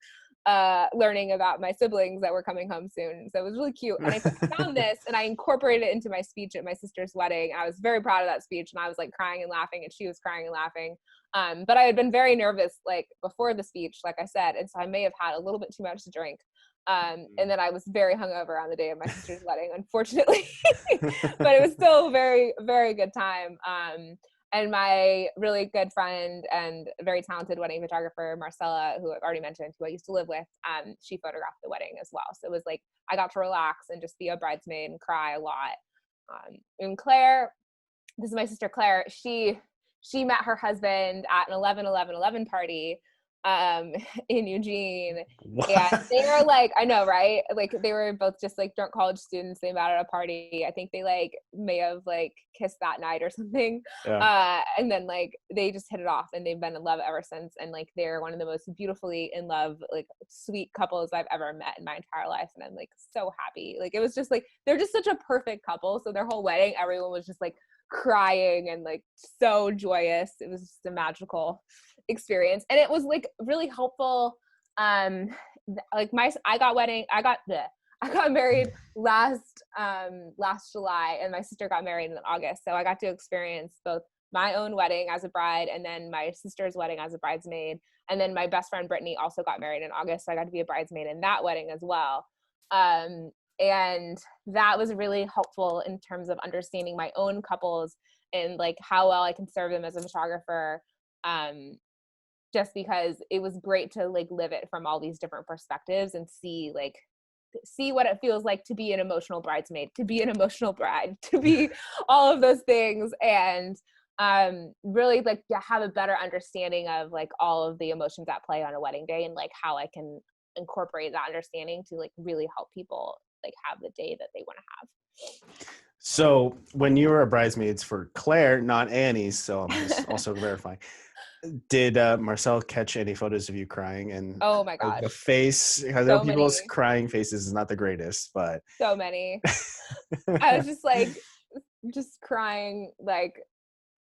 learning about my siblings that were coming home soon. So it was really cute. And I found this and I incorporated it into my speech at my sister's wedding. I was very proud of that speech, and I was like crying and laughing, and she was crying and laughing. But I had been very nervous like before the speech, like I said, and so I may have had a little bit too much to drink. And then I was very hungover on the day of my sister's wedding, unfortunately. But it was still a very, very good time. And my really good friend and very talented wedding photographer, Marcella, who I've already mentioned, who I used to live with, she photographed the wedding as well. So it was like I got to relax and just be a bridesmaid and cry a lot. And Claire, this is my sister Claire, she met her husband at an 11/11/11 party in Eugene. What? And they were like, I know, right? Like they were both just like drunk college students. They met at a party. I think they like may have like kissed that night or something. Yeah. And then like they just hit it off, and they've been in love ever since. And like they're one of the most beautifully in love, like sweet couples I've ever met in my entire life. And I'm like so happy. Like it was just like they're just such a perfect couple. So their whole wedding, everyone was just like crying and like so joyous. It was just a magical experience, and it was like really helpful. I I got married last July, and my sister got married in August. So I got to experience both my own wedding as a bride and then my sister's wedding as a bridesmaid. And then my best friend Brittany also got married in August, so I got to be a bridesmaid in that wedding as well. And that was really helpful in terms of understanding my own couples and like how well I can serve them as a photographer. Just because it was great to like live it from all these different perspectives and see what it feels like to be an emotional bridesmaid, to be an emotional bride, to be all of those things, and really like to have a better understanding of like all of the emotions at play on a wedding day, and like how I can incorporate that understanding to like really help people like have the day that they want to have. So when you were a bridesmaids for Claire, not Annie's, so I'm just also verifying, did Marcel catch any photos of you crying? And Oh my gosh, the face, I know so people's many, crying faces is not the greatest, but so many. I was just like, just crying, like,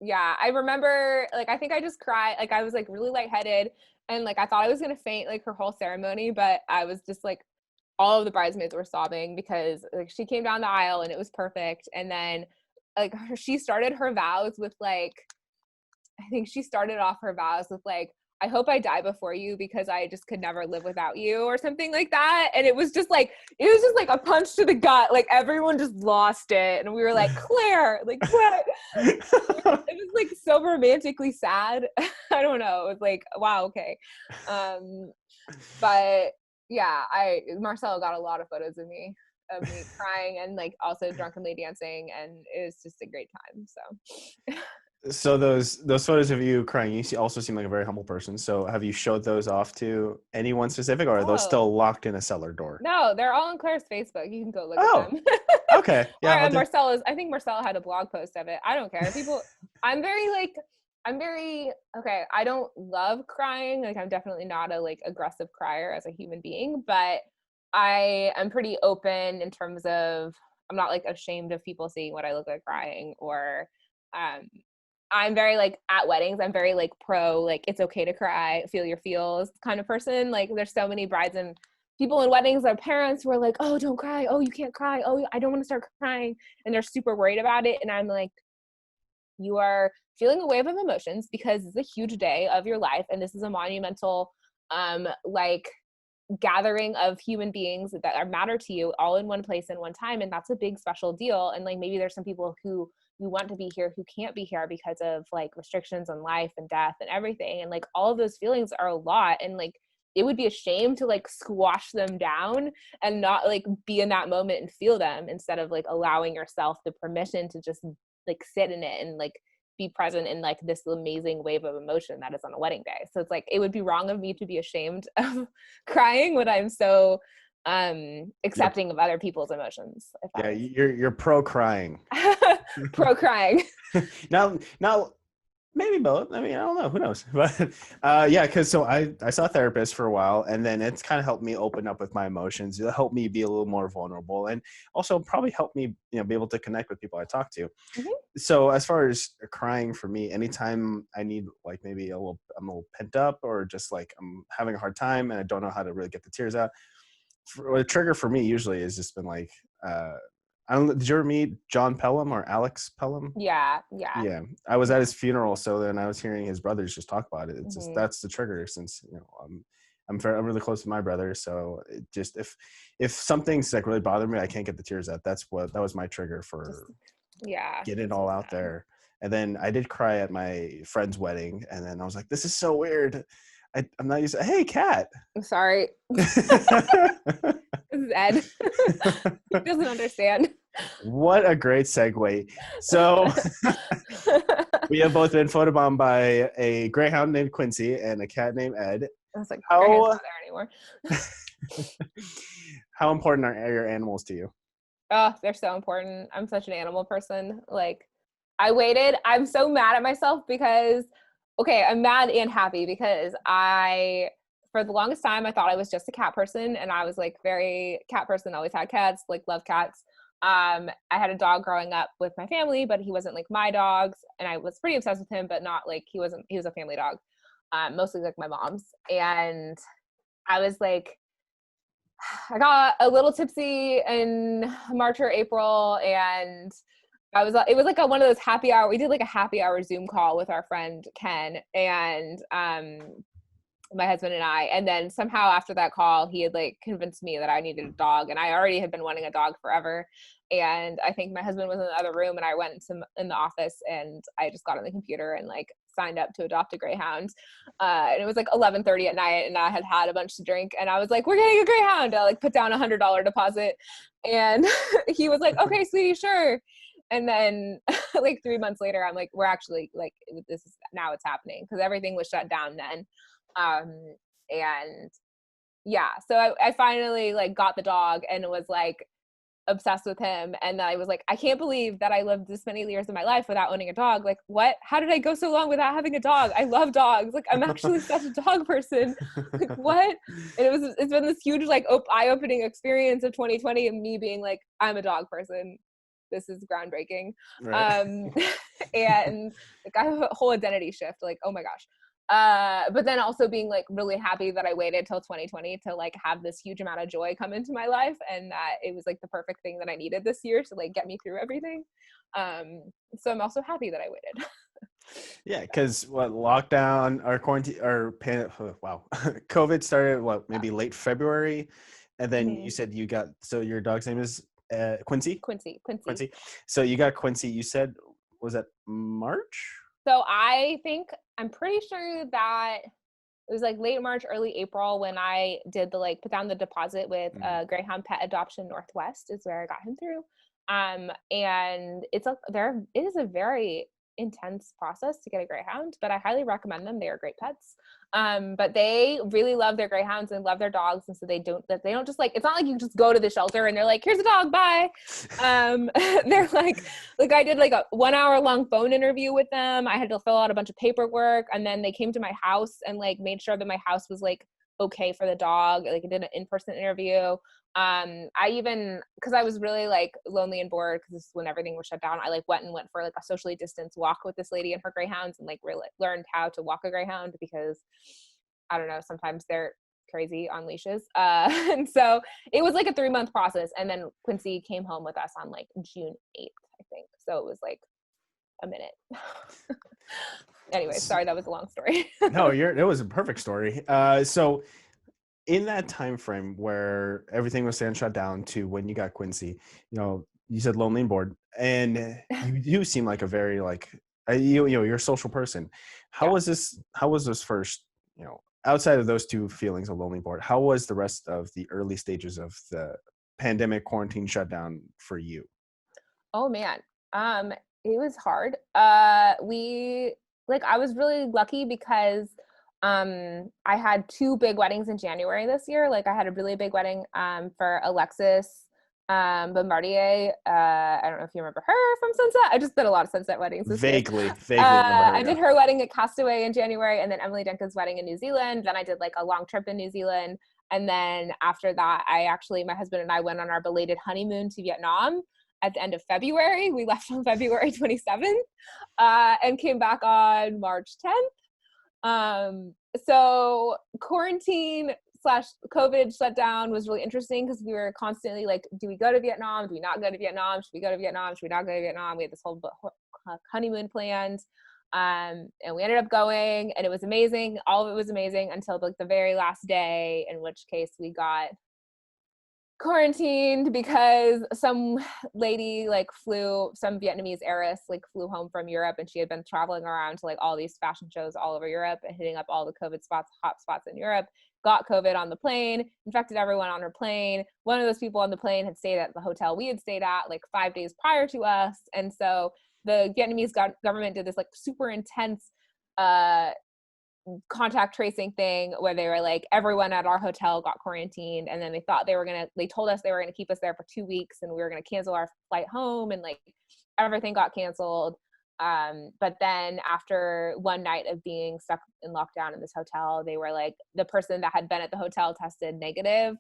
yeah. I remember, like, I think I just cried, like, I was like really lightheaded, and like I thought I was gonna faint like her whole ceremony, but I was just like, all of the bridesmaids were sobbing because like she came down the aisle and it was perfect, and then like she started her vows with like, I think she started off her vows with like, I hope I die before you because I just could never live without you, or something like that. And it was just like a punch to the gut. Like everyone just lost it. And we were like, Claire, like what? It was like so romantically sad. I don't know. It was like, wow, okay. But yeah, Marcelo got a lot of photos of me crying and like also drunkenly dancing, and it was just a great time. So so those photos of you crying, also seem like a very humble person. So have you showed those off to anyone specific, or are those oh still locked in a cellar door? no, they're all on Claire's Facebook. You can go look at Oh, them. okay. Or Yeah, I'll do. I think Marcella had a blog post of it. I don't care. People, I'm very like, I'm very, okay, I don't love crying. Like I'm definitely not a like aggressive crier as a human being, but I am pretty open in terms of, I'm not like ashamed of people seeing what I look like crying, or um I'm very like at weddings, I'm very like pro, like it's okay to cry, feel your feels kind of person. Like there's so many brides and people in weddings, their parents were like, oh, don't cry. Oh, you can't cry. Oh, I don't want to start crying. And they're super worried about it. And I'm like, you are feeling a wave of emotions because it's a huge day of your life. And this is a monumental, like gathering of human beings that are matter to you all in one place in one time. And that's a big special deal. And like, maybe there's some people who you want to be here who can't be here because of like restrictions on life and death and everything. And like all of those feelings are a lot. And like, it would be a shame to like squash them down and not like be in that moment and feel them, instead of like allowing yourself the permission to just like sit in it and like be present in like this amazing wave of emotion that is on a wedding day. So it's like, it would be wrong of me to be ashamed of crying when I'm so You're, accepting of other people's emotions. If yeah, that you're pro crying. makes pro crying. Now maybe both. I mean, I don't know. Who knows? But yeah, because so I saw a therapist for a while, and then it's kind of helped me open up with my emotions. It helped me be a little more vulnerable, and also probably helped me, be able to connect with people I talk to. Mm-hmm. So as far as crying for me, anytime I need like maybe I'm a little pent up, or just like I'm having a hard time and I don't know how to really get the tears out. A trigger for me usually has just been like, I don't. Did you ever meet John Pelham or Alex Pelham? Yeah. Yeah, I was at his funeral, so then I was hearing his brothers just talk about it. It's just Mm-hmm. that's the trigger, since I'm really close to my brother, so it just if something's like really bothering me, I can't get the tears out. That was my trigger Just for yeah. getting it It's all so out sad. there. And then I did cry at my friend's wedding, and then I was like, this is so weird. I'm not used to. Hey, Kat. I'm sorry. This is Ed. He doesn't understand. What a great segue. So we have both been photobombed by a greyhound named Quincy and a cat named Ed. I was like, Grandma's How not there anymore. how important are your animals to you? Oh, they're so important. I'm such an animal person. Like, I waited. I'm so mad at myself because, okay, I'm mad and happy because for the longest time, I thought I was just a cat person, and I was like very cat person. Always had cats, like love cats. I had a dog growing up with my family, but he wasn't like my dogs, and I was pretty obsessed with him, but not like he wasn't. He was a family dog, mostly like my mom's, and I was like, I got a little tipsy in March or April, and it was like one of those happy hour. We did like a happy hour Zoom call with our friend Ken and my husband and I. And then somehow after that call, he had like convinced me that I needed a dog, and I already had been wanting a dog forever. And I think my husband was in the other room, and I went in the office, and I just got on the computer and like signed up to adopt a greyhound. And it was like 11:30 at night, and I had had a bunch to drink, and I was like, "We're getting a greyhound." I like put down $100 deposit, and he was like, "Okay, sweetie, sure." And then like 3 months later, I'm like, "We're actually like, this is now it's happening," because everything was shut down then. And yeah, so I finally like got the dog and was like obsessed with him. And then I was like, I can't believe that I lived this many years of my life without owning a dog. Like, what? How did I go so long without having a dog? I love dogs. Like, I'm actually such a dog person. Like, what? And it's been this huge like eye-opening experience of 2020 of me being like, I'm a dog person. This is groundbreaking. Right. And like I have a whole identity shift. Like, oh my gosh. But then also being like really happy that I waited till 2020 to like have this huge amount of joy come into my life, and that it was like the perfect thing that I needed this year to like get me through everything. So I'm also happy that I waited. Yeah, because what lockdown or quarantine or wow, COVID started maybe late February, and then you said you got your dog's name is Quincy. Quincy. So you got Quincy. You said was that March? So I'm pretty sure that it was like late March, early April when I did the like put down the deposit with Greyhound Pet Adoption Northwest is where I got him through. And it is a very intense process to get a greyhound, but I highly recommend them. They are great pets. But they really love their greyhounds and love their dogs, and so they don't just like, it's not like you just go to the shelter and they're like, here's a dog, bye. They're like I did like a 1 hour long phone interview with them. I had to fill out a bunch of paperwork, and then they came to my house and like made sure that my house was like okay for the dog. Like I did an in-person interview. I even, because I was really like lonely and bored because this is when everything was shut down, I like went for like a socially distanced walk with this lady and her greyhounds, and like really learned how to walk a greyhound because I don't know, sometimes they're crazy on leashes. And so it was like a 3-month process, and then Quincy came home with us on like June 8th, I think. So it was like a minute. Anyway, sorry, that was a long story. No, it was a perfect story. So in that time frame where everything was staying shut down to when you got Quincy, you said lonely and bored, and you do seem like a very like you're a social person. How was this first, outside of those two feelings of lonely and bored, how was the rest of the early stages of the pandemic quarantine shutdown for you? Oh man. It was hard. I was really lucky because I had 2 big weddings in January this year. Like I had a really big wedding for Alexis Bombardier. I don't know if you remember her from Sunset. I just did a lot of Sunset weddings this year. Vaguely remember her. I did her wedding at Castaway in January, and then Emily Denka's wedding in New Zealand. Then I did like a long trip in New Zealand. And then after that, my husband and I went on our belated honeymoon to Vietnam at the end of February. We left on February 27th and came back on March 10th. So quarantine / COVID shutdown was really interesting because we were constantly like, do we go to Vietnam? Do we not go to Vietnam? Should we go to Vietnam? Should we not go to Vietnam? We had this whole honeymoon planned. And we ended up going, and it was amazing. All of it was amazing until like the very last day, in which case we got quarantined because some lady some Vietnamese heiress flew home from Europe, and she had been traveling around to like all these fashion shows all over Europe and hitting up all the COVID hot spots in Europe, got COVID on the plane, infected everyone on her plane. One of those people on the plane had stayed at the hotel we had stayed at like 5 days prior to us. And so the Vietnamese government did this like super intense contact tracing thing where they were like, everyone at our hotel got quarantined, and then they told us they were gonna keep us there for 2 weeks, and we were gonna cancel our flight home, and like everything got canceled. But then after one night of being stuck in lockdown in this hotel, they were like, the person that had been at the hotel tested negative.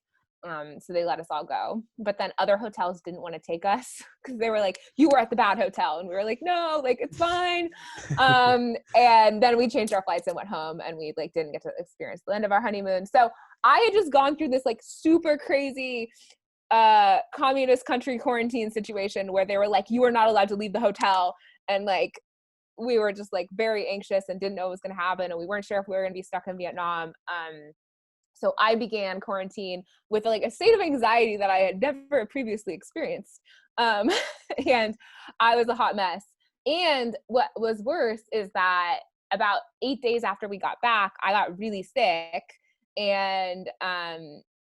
So they let us all go. But then other hotels didn't want to take us because they were like, you were at the bad hotel. And we were like, no, like it's fine. And then we changed our flights and went home, and we like didn't get to experience the end of our honeymoon. So I had just gone through this like super crazy communist country quarantine situation where they were like, you are not allowed to leave the hotel. And like, we were just like very anxious and didn't know what was going to happen. And we weren't sure if we were going to be stuck in Vietnam. So I began quarantine with like a state of anxiety that I had never previously experienced. And I was a hot mess. And what was worse is that about 8 days after we got back, I got really sick. And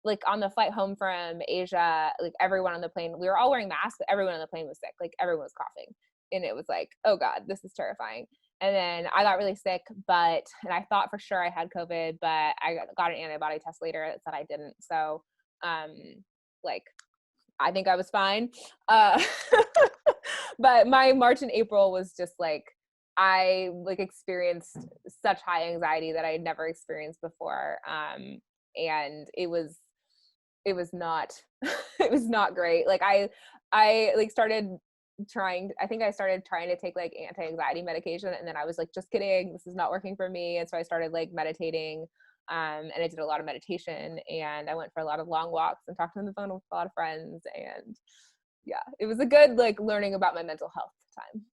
like on the flight home from Asia, like everyone on the plane, we were all wearing masks, but everyone on the plane was sick. Like everyone was coughing. And it was like, oh God, this is terrifying. And then I got really sick, and I thought for sure I had COVID, but I got an antibody test later that said I didn't. So, like, I think I was fine. But my March and April was just like, I like experienced such high anxiety that I had never experienced before. And it was not, it was not great. Like I like started I started trying to take like anti-anxiety medication, and then I was like, just kidding, this is not working for me. And so I started like meditating, and I did a lot of meditation, and I went for a lot of long walks and talked on the phone with a lot of friends. And yeah, it was a good like learning about my mental health time.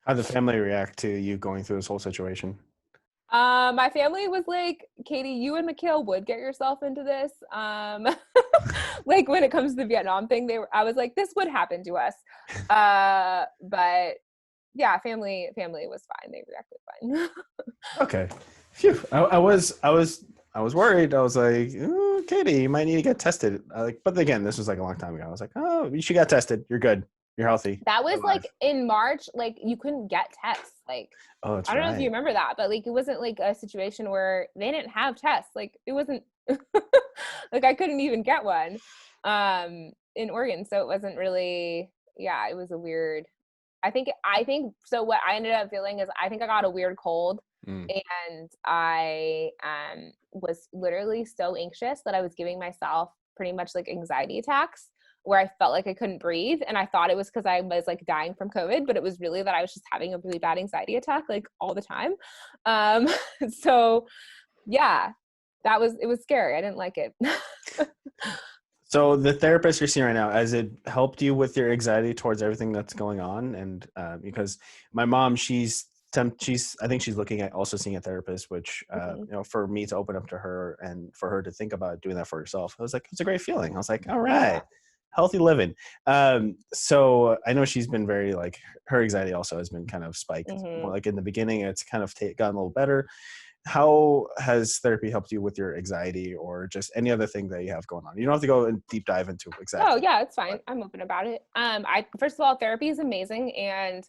How'd the family react to you going through this whole situation? My family was like, Katy, you and Mikhail would get yourself into this. Like when it comes to the Vietnam thing, I was like, this would happen to us. But yeah, family was fine. They reacted fine. Okay. Phew. I was worried. I was like, "Ooh, Katy, you might need to get tested." But again, this was like a long time ago. I was like, oh, you should get tested. You're good. You're healthy. That was You're alive. like in March, like you couldn't get tests. Like, Oh, that's I don't know if you right. remember that, but like it wasn't like a situation where they didn't have tests. Like it wasn't like I couldn't even get one in Oregon. So it wasn't really, yeah, it was a weird, I think so what I ended up feeling is I think I got a weird cold, Mm. and I was literally so anxious that I was giving myself pretty much like anxiety attacks where I felt like I couldn't breathe. And I thought it was because I was like dying from COVID, but it was really that I was just having a really bad anxiety attack like all the time. Um, so yeah, it was scary. I didn't like it. So the therapist you're seeing right now, has it helped you with your anxiety towards everything that's going on? And because my mom, I think she's looking at also seeing a therapist, which Mhm. for me to open up to her and for her to think about doing that for herself, I was like, it's a great feeling. I was like, all Yeah. right, healthy living. So I know she's been very like her anxiety also has been kind of spiked. More Mhm. like in the beginning, it's kind of gotten a little better. How has therapy helped you with your anxiety or just any other thing that you have going on? You don't have to go and deep dive into Oh exactly. yeah, it's fine. But I'm open about it. I first of all, therapy is amazing, and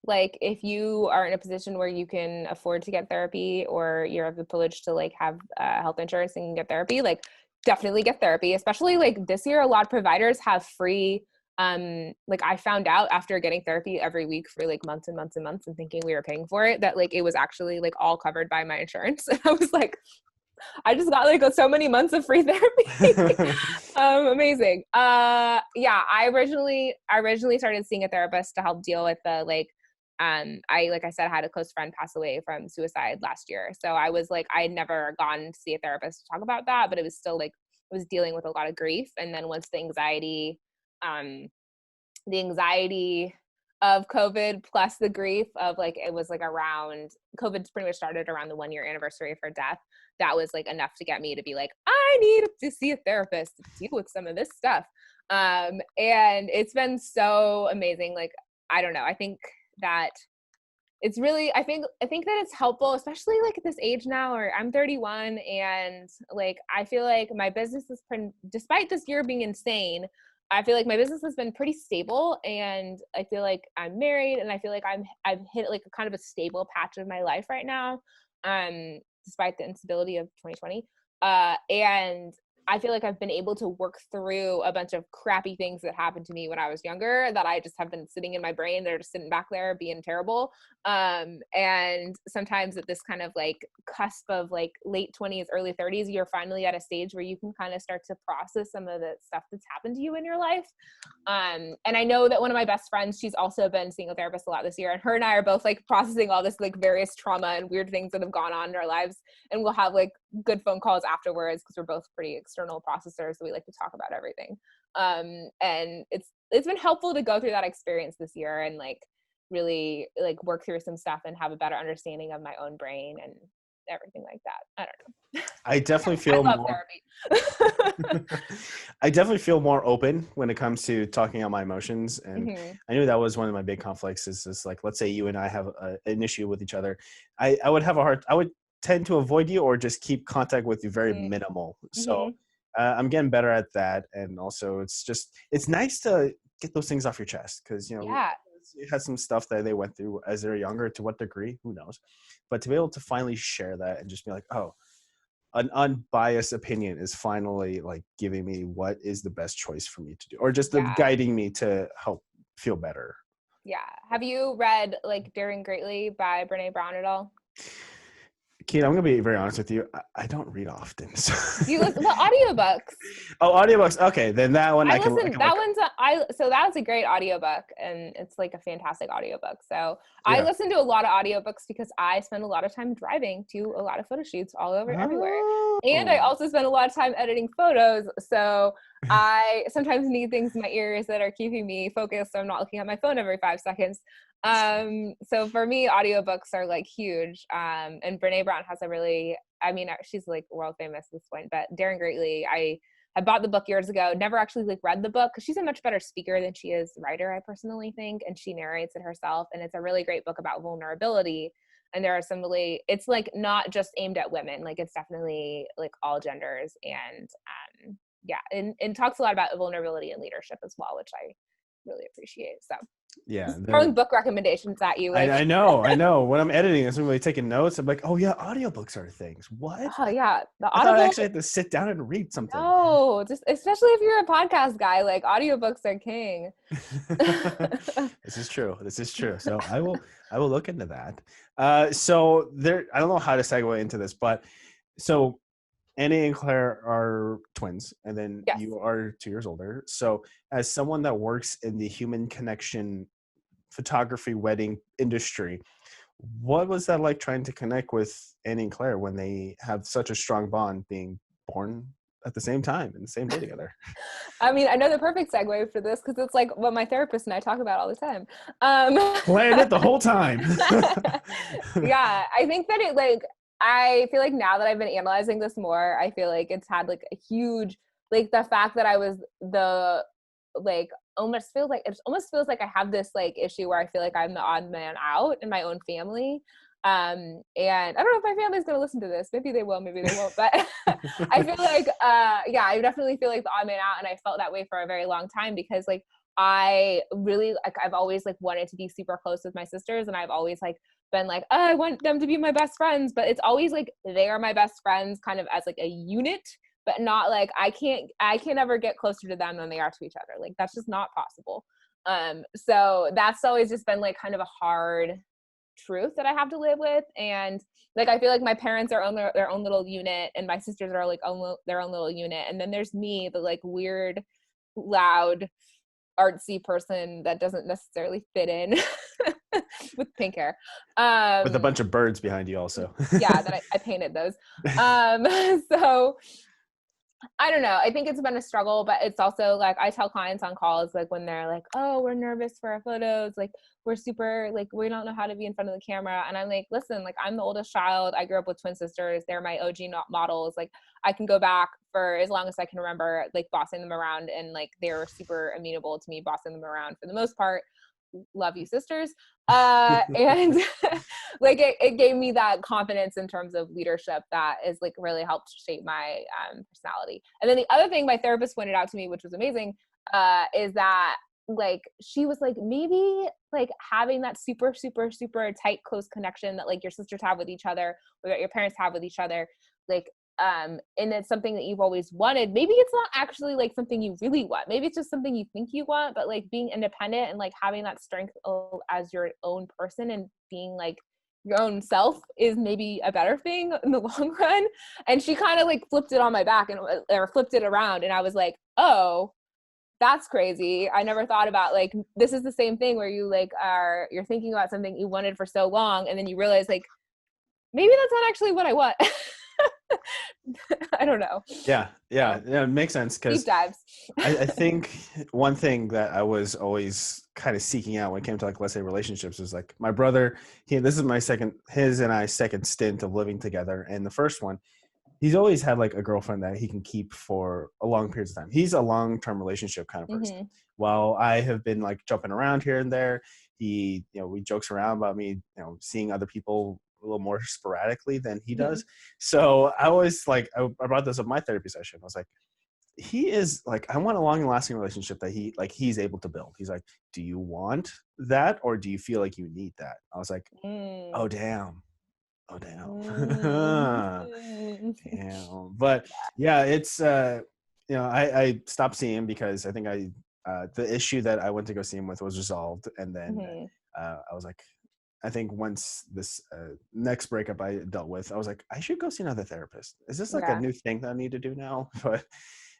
like if you are in a position where you can afford to get therapy, or you have the privilege to like have health insurance and get therapy, like definitely get therapy. Especially like this year, a lot of providers have free. Like I found out after getting therapy every week for like months and months and months and thinking we were paying for it, that like it was actually like all covered by my insurance. And I was like, I just got like so many months of free therapy. Amazing. Yeah, I originally started seeing a therapist to help deal with the like I said, had a close friend pass away from suicide last year. So I was like, I had never gone to see a therapist to talk about that, but it was still like I was dealing with a lot of grief. And then once um, the anxiety of COVID plus the grief of like it was like around COVID's pretty much started around the 1 year anniversary of her death. That was like enough to get me to be like, I need to see a therapist to deal with some of this stuff. And it's been so amazing. Like, I don't know. I think that it's really I think that it's helpful, especially like at this age now, or I'm 31, and like I feel like my business is despite this year being insane, I feel like my business has been pretty stable, and I feel like I'm married, and I feel like I've hit like a kind of a stable patch of my life right now, despite the instability of 2020. And I feel like I've been able to work through a bunch of crappy things that happened to me when I was younger that I just have been sitting in my brain. They're just sitting back there being terrible. And sometimes at this kind of like cusp of like late 20s, early 30s, you're finally at a stage where you can kind of start to process some of the stuff that's happened to you in your life. And I know that one of my best friends, she's also been seeing a therapist a lot this year, and her and I are both like processing all this like various trauma and weird things that have gone on in our lives. And we'll have like good phone calls afterwards because we're both pretty external processors, so we like to talk about everything. And it's been helpful to go through that experience this year and like really like work through some stuff and have a better understanding of my own brain and everything like that. I don't know. I definitely I feel love more. therapy. I definitely feel more open when it comes to talking about my emotions, and Mm-hmm. I knew that was one of my big conflicts. Is just like, let's say you and I have an issue with each other, I would have a hard. I would tend to avoid you or just keep contact with you very minimal. So Mm-hmm. I'm getting better at that, and also it's nice to get those things off your chest because Yeah. it has some stuff that they went through as they're younger. To what degree, who knows? But to be able to finally share that and just be like, oh, an unbiased opinion is finally like giving me what is the best choice for me to do, or just Yeah. guiding me to help feel better. Yeah. Have you read like Daring Greatly by Brene Brown at all? Keith, I'm gonna be very honest with you. I don't read often. So. Do you listen to audiobooks? Oh, audiobooks. Okay, then that one I can That look up. one's so that was a great audiobook, and it's like a fantastic audiobook. So I Yeah. listen to a lot of audiobooks because I spend a lot of time driving to a lot of photo shoots all over everywhere. And I Oh. also spend a lot of time editing photos. So I sometimes need things in my ears that are keeping me focused so I'm not looking at my phone every 5 seconds. So for me, audiobooks are like huge. And Brene Brown has a really, I mean, she's like world famous at this point, but Daring Greatly, I bought the book years ago, never actually like read the book because she's a much better speaker than she is writer, I personally think. And she narrates it herself. And it's a really great book about vulnerability. And there are some really, it's like not just aimed at women, like it's definitely like all genders. And yeah, and talks a lot about vulnerability and leadership as well, which I really appreciate. So Yeah. just throwing book recommendations at you. Like, I know. When I'm editing this, I'm really taking notes. I'm like, oh yeah, audiobooks are things. What? oh yeah, the I thought I Audible. actually had to sit down and read something. No, just especially if you're a podcast guy, like audiobooks are king. This is true. This is true. So I will look into that. So there, I don't know how to segue into this, but so Annie and Claire are twins, and then Yes. you are 2 years older. So as someone that works in the human connection photography wedding industry, what was that like trying to connect with Annie and Claire when they have such a strong bond being born at the same time in the same day together? I mean, I know the perfect segue for this because it's like what my therapist and I talk about all the time. Planned it the whole time. Yeah, I think that it like, I feel like now that I've been analyzing this more, I feel like it's had like a huge, like the fact that I was the, like, almost feels like I have this like issue where I feel like I'm the odd man out in my own family. And I don't know if my family's gonna listen to this. Maybe they will, maybe they won't. But I feel like, yeah, I definitely feel like the odd man out, and I felt that way for a very long time because like I really like I've always like wanted to be super close with my sisters, and I've always like been like, oh, I want them to be my best friends, but it's always like they are my best friends, kind of as like a unit, but not like I can't ever get closer to them than they are to each other. Like that's just not possible. So that's always just been like kind of a hard truth that I have to live with. And like I feel like my parents are on their own little unit, and my sisters are like their own little unit, and then there's me, the like weird, loud, artsy person that doesn't necessarily fit in with pink hair. With a bunch of birds behind you also. Yeah, that I painted those. So I don't know. I think it's been a struggle, but it's also like I tell clients on calls, like when they're like, oh, we're nervous for our photos, like we're super, like we don't know how to be in front of the camera. And I'm like, listen, like I'm the oldest child. I grew up with twin sisters. They're my OG models. Like I can go back for as long as I can remember, like bossing them around, and like they were super amenable to me bossing them around for the most part. Love you, sisters. And like it gave me that confidence in terms of leadership that is like really helped shape my personality. And then the other thing my therapist pointed out to me, which was amazing, is that like she was like, maybe like having that super super super tight close connection that like your sisters have with each other or that your parents have with each other, like and it's something that you've always wanted, maybe it's not actually like something you really want. Maybe it's just something you think you want, but like being independent and like having that strength as your own person and being like your own self is maybe a better thing in the long run. And she kind of like flipped it on my back, and or flipped it around, and I was like, oh, that's crazy. I never thought about like, this is the same thing where you like you're thinking about something you wanted for so long, and then you realize like, maybe that's not actually what I want. I don't know. Yeah, it makes sense, Deep because dives. I think one thing that I was always kind of seeking out when it came to like, let's say, relationships was like my brother. This is his and I second stint of living together, and the first one, he's always had like a girlfriend that he can keep for a long periods of time. He's a long-term relationship kind of person. Mm-hmm. While I have been like jumping around here and there, we jokes around about me, seeing other people a little more sporadically than he Mm-hmm. does. So I was like, I brought this up in my therapy session. I was like, he is like, I want a long and lasting relationship that he's able to build. He's like, do you want that, or do you feel like you need that? I was like, oh damn. Oh damn. Mm-hmm. Damn. But yeah, it's I stopped seeing him because I think the issue that I went to go see him with was resolved, and then Mm-hmm. I was like, I think once this next breakup I dealt with, I was like, I should go see another therapist. Is this like a Yeah. new thing that I need to do now? But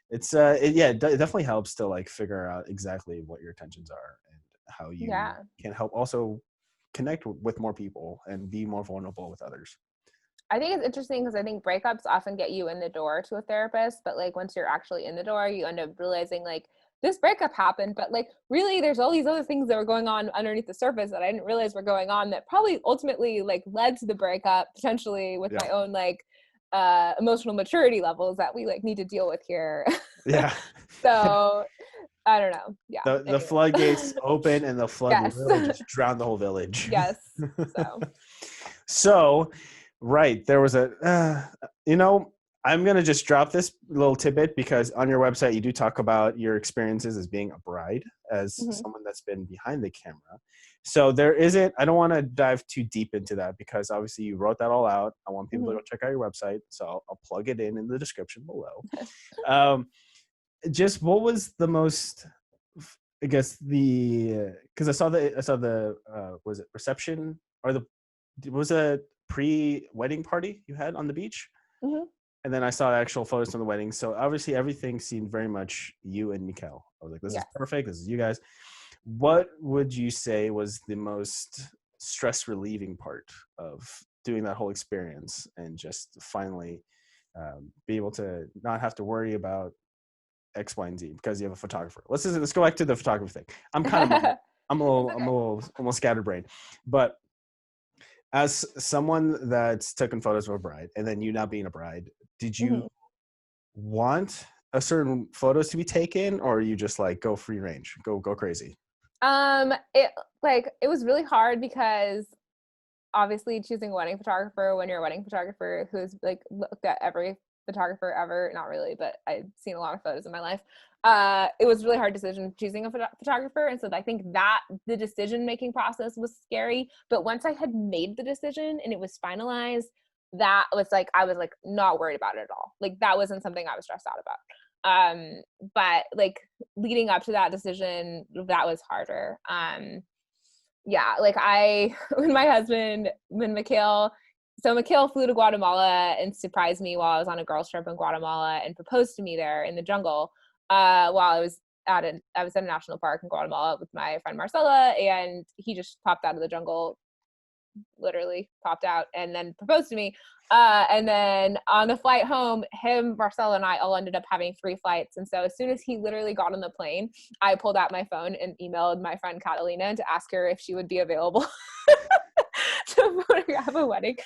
it's it definitely helps to like figure out exactly what your intentions are and how you Yeah. can help also connect with more people and be more vulnerable with others. I think it's interesting because I think breakups often get you in the door to a therapist, but like once you're actually in the door, you end up realizing like this breakup happened, but like really there's all these other things that were going on underneath the surface that I didn't realize were going on that probably ultimately like led to the breakup, potentially with Yeah. my own like emotional maturity levels that we like need to deal with here. Yeah. So I don't know. Yeah. The Anyway. floodgates open and the flood Yes. literally just drowned the whole village. Yes. So So, right, there was I'm going to just drop this little tidbit because on your website, you do talk about your experiences as being a bride, as mhm. someone that's been behind the camera. So I don't want to dive too deep into that because obviously you wrote that all out. I want people to Mhm. go check out your website. So I'll plug it in the description below. Um, just what was the most, I guess because I saw the was it reception or was a pre-wedding party you had on the beach, Mhm. and then I saw actual photos from the wedding. So obviously everything seemed very much you and Mikkel. I was like, this is Yes. perfect. This is you guys. What would you say was the most stress relieving part of doing that whole experience and just finally be able to not have to worry about X, Y, and Z because you have a photographer. Let's go back to the photography thing. I'm a little almost scatterbrained, but as someone that's taken photos of a bride and then you now being a bride, did you Mhm. want a certain photos to be taken, or you just like go free range, go crazy? It was really hard because obviously choosing a wedding photographer when you're a wedding photographer who's like looked at every photographer ever, not really, but I've seen a lot of photos in my life. It was a really hard decision choosing a photographer. And so I think that the decision making process was scary. But once I had made the decision and it was finalized, that was like, I was like not worried about it at all. Like that wasn't something I was stressed out about. But like leading up to that decision, that was harder. Yeah, like when Mikhail flew to Guatemala and surprised me while I was on a girls trip in Guatemala and proposed to me there in the jungle, while I was at a national park in Guatemala with my friend Marcella, and he just popped out of the jungle, literally popped out and then proposed to me. And then on the flight home, him, Marcelo, and I all ended up having 3 flights. And so as soon as he literally got on the plane, I pulled out my phone and emailed my friend Catalina to ask her if she would be available to photograph a wedding.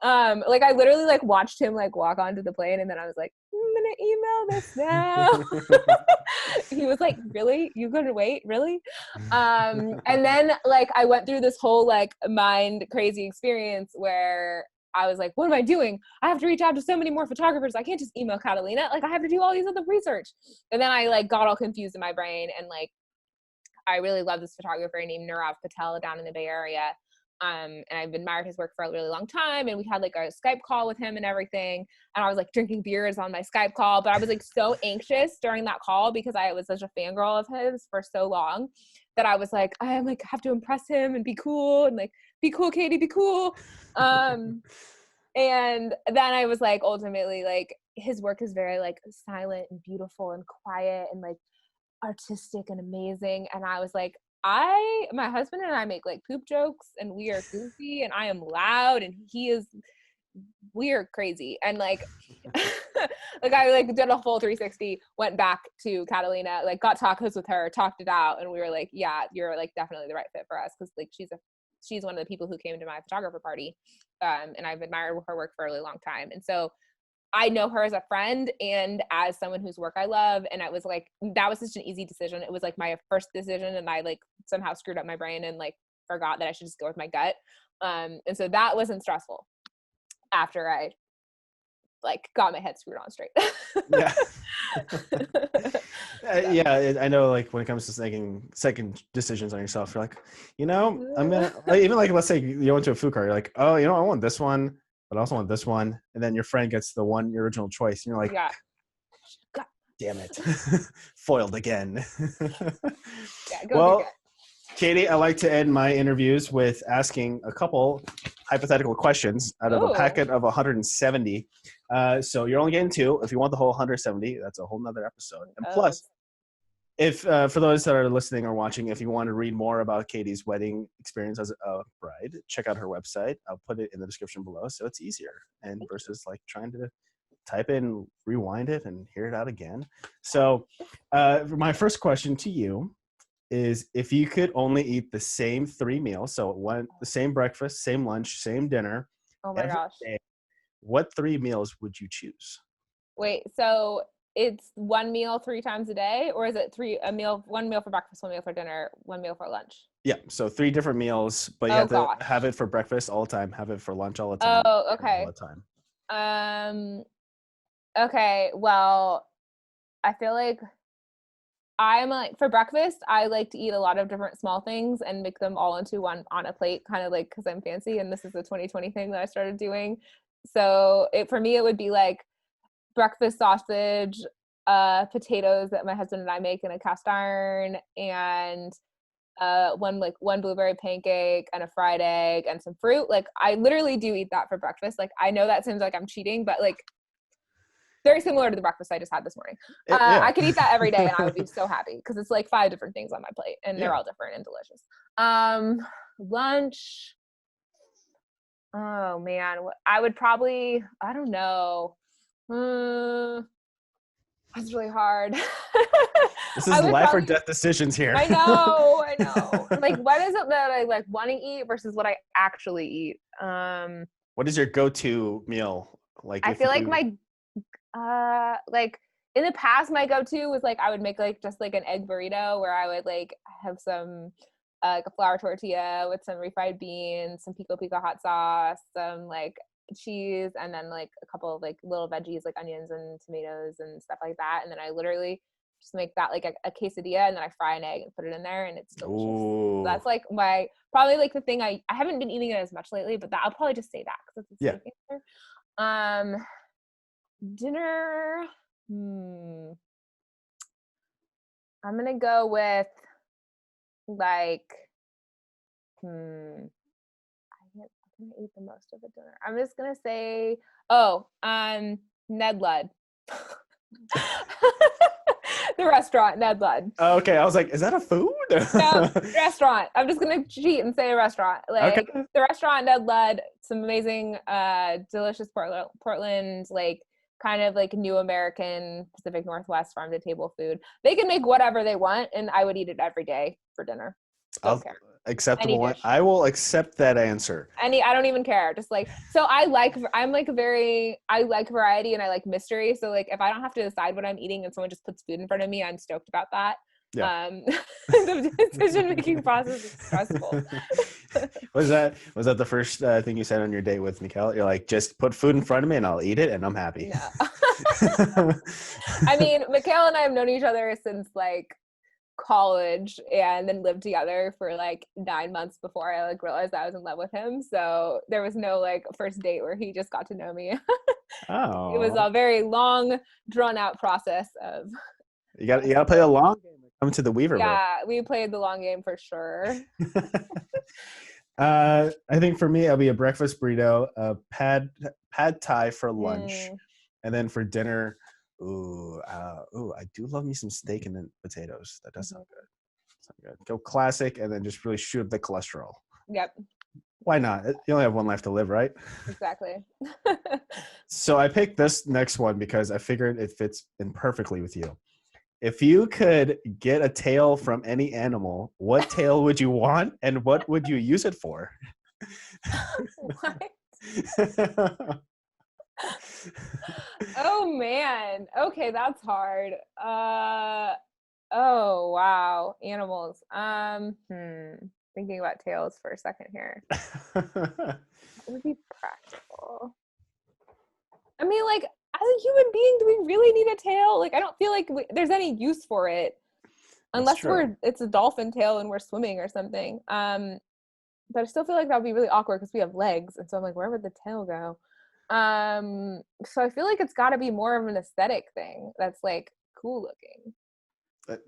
Like I literally like watched him like walk onto the plane, and then I was like, I'm gonna email this now. He was like, really? You gonna wait? Really? And then like I went through this whole like mind crazy experience where I was like, what am I doing? I have to reach out to so many more photographers. I can't just email Catalina. Like I have to do all these other research. And then I like got all confused in my brain, and like I really love this photographer named Nirav Patel down in the Bay Area. And I've admired his work for a really long time. And we had like a Skype call with him and everything. And I was like drinking beers on my Skype call, but I was like so anxious during that call because I was such a fangirl of his for so long that I was like, I like have to impress him and be cool and like, be cool, Katy, be cool. And then I was like, ultimately, like his work is very like silent and beautiful and quiet and like artistic and amazing. And I was like, my husband and I make like poop jokes and we are goofy and I am loud and we are crazy. And like, like I like did a full 360, went back to Catalina, like got tacos with her, talked it out. And we were like, yeah, you're like definitely the right fit for us. Cause like she's one of the people who came to my photographer party. And I've admired her work for a really long time. And so I know her as a friend and as someone whose work I love. And I was like, that was such an easy decision. It was like my first decision and I like somehow screwed up my brain and like forgot that I should just go with my gut. And so that wasn't stressful after I like got my head screwed on straight. Yeah. Yeah, I know like when it comes to making second decisions on yourself, you're like, I'm gonna like, even like, let's say you went to a food cart, you're like, oh, I want this one, but I also want this one. And then your friend gets your original choice. And you're like, yeah. God damn it. Foiled again. Yeah, well, Katy, I like to end my interviews with asking a couple hypothetical questions out of a packet of 170. So you're only getting 2. If you want the whole 170, that's a whole nother episode. And plus, if for those that are listening or watching, if you want to read more about Katy's wedding experience as a bride, check out her website. I'll put it in the description below so it's easier and versus like trying to type in, rewind it, and hear it out again. So my first question to you is, if you could only eat the same 3 meals, so the same breakfast, same lunch, same dinner, oh my gosh, day, what 3 meals would you choose? Wait, so it's 1 meal 3 times a day, or is it 1 meal for breakfast, 1 meal for dinner, 1 meal for lunch? Yeah, so 3 different meals, but you have to have it for breakfast all the time, have it for lunch all the time. Oh, okay. All the time. Okay, well, I feel like I'm like, for breakfast, I like to eat a lot of different small things and make them all into one on a plate, kind of like, because I'm fancy and this is a 2020 thing that I started doing. So for me, it would be like breakfast sausage, potatoes that my husband and I make in a cast iron, and one blueberry pancake and a fried egg and some fruit. Like I literally do eat that for breakfast. Like I know that seems like I'm cheating, but like very similar to the breakfast I just had this morning. Yeah. I could eat that every day and I would be so happy because it's like 5 different things on my plate and they're all different and delicious. Lunch. Oh man, I would probably, I don't know. That's really hard. This is life or death decisions here. I know. Like, what is it that I like want to eat versus what I actually eat? What is your go-to meal? Like, I feel like like in the past, my go-to was like I would make like just like an egg burrito where I would like have some like a flour tortilla with some refried beans, some pico hot sauce, some like cheese, and then like a couple of like little veggies like onions and tomatoes and stuff like that. And then I literally just make that like a quesadilla, and then I fry an egg and put it in there, and it's delicious. So that's like probably like the thing I haven't been eating it as much lately, but I'll probably just say that because it's a safe answer. Dinner. I'm gonna go with like I'm gonna eat the most of a dinner. I'm just gonna say Ned Ludd. The restaurant, Ned Ludd. Okay, I was like, is that a food? No, restaurant. I'm just gonna cheat and say a restaurant. Like the restaurant, Ned Ludd. Some amazing, delicious Portland, like kind of like new American Pacific Northwest farm to table food. They can make whatever they want, and I would eat it every day for dinner. Don't care. Acceptable one. I will accept that answer. I don't even care. Just like, so I like variety and I like mystery. So like if I don't have to decide what I'm eating and someone just puts food in front of me, I'm stoked about that. Yeah. The decision-making process is stressful. Was that the first thing you said on your date with Mikhail? You're like, just put food in front of me and I'll eat it and I'm happy. No. I mean, Mikhail and I have known each other since like college and then lived together for like 9 months before I like realized I was in love with him. So there was no like first date where he just got to know me. It was Oh, a very long, drawn out process of you us gotta play a long game. Come to the Weaver, bro. yeah, we played the long game for sure. I think for me, it'll be a breakfast burrito, a pad thai for lunch, Mm, and then for dinner, I do love me some steak and then potatoes. That does mhm. sound good. Sound good. Go classic, and then just really shoot up the cholesterol. Yep, Why not? You only have one life to live, right? exactly. So I picked this next one because I figured it fits in perfectly with you. If you could get a tail from any animal, what tail would you want, and what would you use it for? What? Oh man. Okay, that's hard. Oh wow. Animals. Thinking about tails for a second here. What would be practical? I mean, like, as a human being, do we really need a tail? Like, I don't feel like there's any use for it That's unless true. it's a dolphin tail and we're swimming or something. But I still feel like that would be really awkward because we have legs, and so I'm like, where would the tail go? So I feel like it's got to be more of an aesthetic thing that's like cool looking.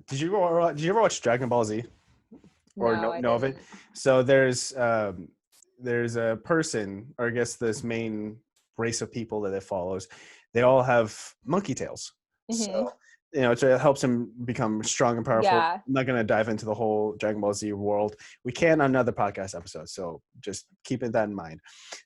Did you ever watch Dragon Ball Z or No, I know of it? didn't. So there's a person, or I guess this main race of people that it follows. They all have monkey tails. So Hmm. it helps him become strong and powerful. Yeah. I'm not going to dive into the whole Dragon Ball Z world. We can on another podcast episode, so just keeping that in mind.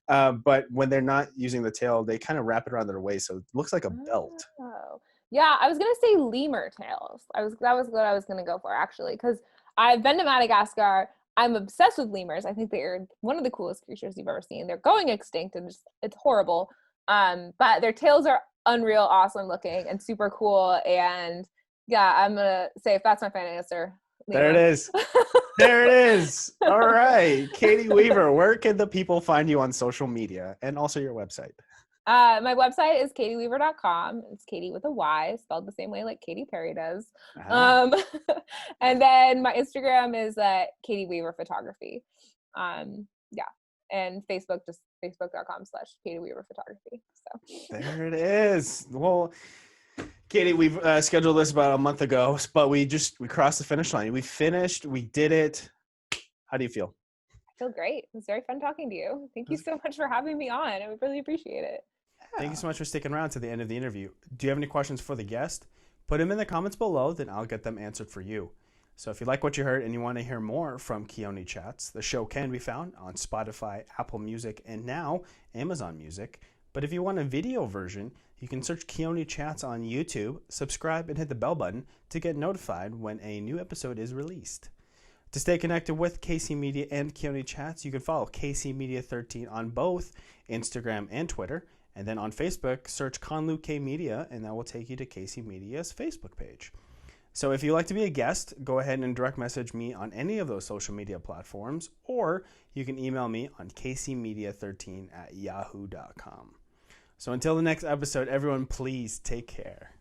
But when they're not using the tail, they kind of wrap it around their waist, so it looks like a belt. Oh, yeah. I was gonna say lemur tails. That was what I was gonna go for actually, because I've been to Madagascar. I'm obsessed with lemurs. I think they're one of the coolest creatures you've ever seen. They're going extinct, and it's horrible. But their tails are unreal, awesome looking, and super cool. And yeah, I'm gonna say if that's my final answer, There it lemur. is. There it is. All right. Katy Weaver, where can the people find you on social media and also your website? My website is katyweaver.com. It's Katy with a Y, spelled the same way like Katy Perry does. Ah, Um, and then my Instagram is Katy Weaver Photography. Yeah. And Facebook, just facebook.com/Katy Weaver Photography. So there it is. Well, Katy, we've scheduled this about a month ago, but we crossed the finish line. We finished. We did it. How do you feel? I feel great. It was very fun talking to you. Thank you so much for having me on. I really appreciate it. Thank you so much for sticking around to the end of the interview. Do you have any questions for the guest? Put them in the comments below, then I'll get them answered for you. So if you like what you heard and you want to hear more from Keoni Chats, the show can be found on Spotify, Apple Music, and now Amazon Music. But if you want a video version, you can search Keoni Chats on YouTube, subscribe, and hit the bell button to get notified when a new episode is released. To stay connected with KC Media and Keoni Chats, you can follow KC Media 13 on both Instagram and Twitter. And then on Facebook, search Conlu K Media, and that will take you to KC Media's Facebook page. So if you'd like to be a guest, go ahead and direct message me on any of those social media platforms, or you can email me on kcmedia13@yahoo.com. So until the next episode, everyone, please take care.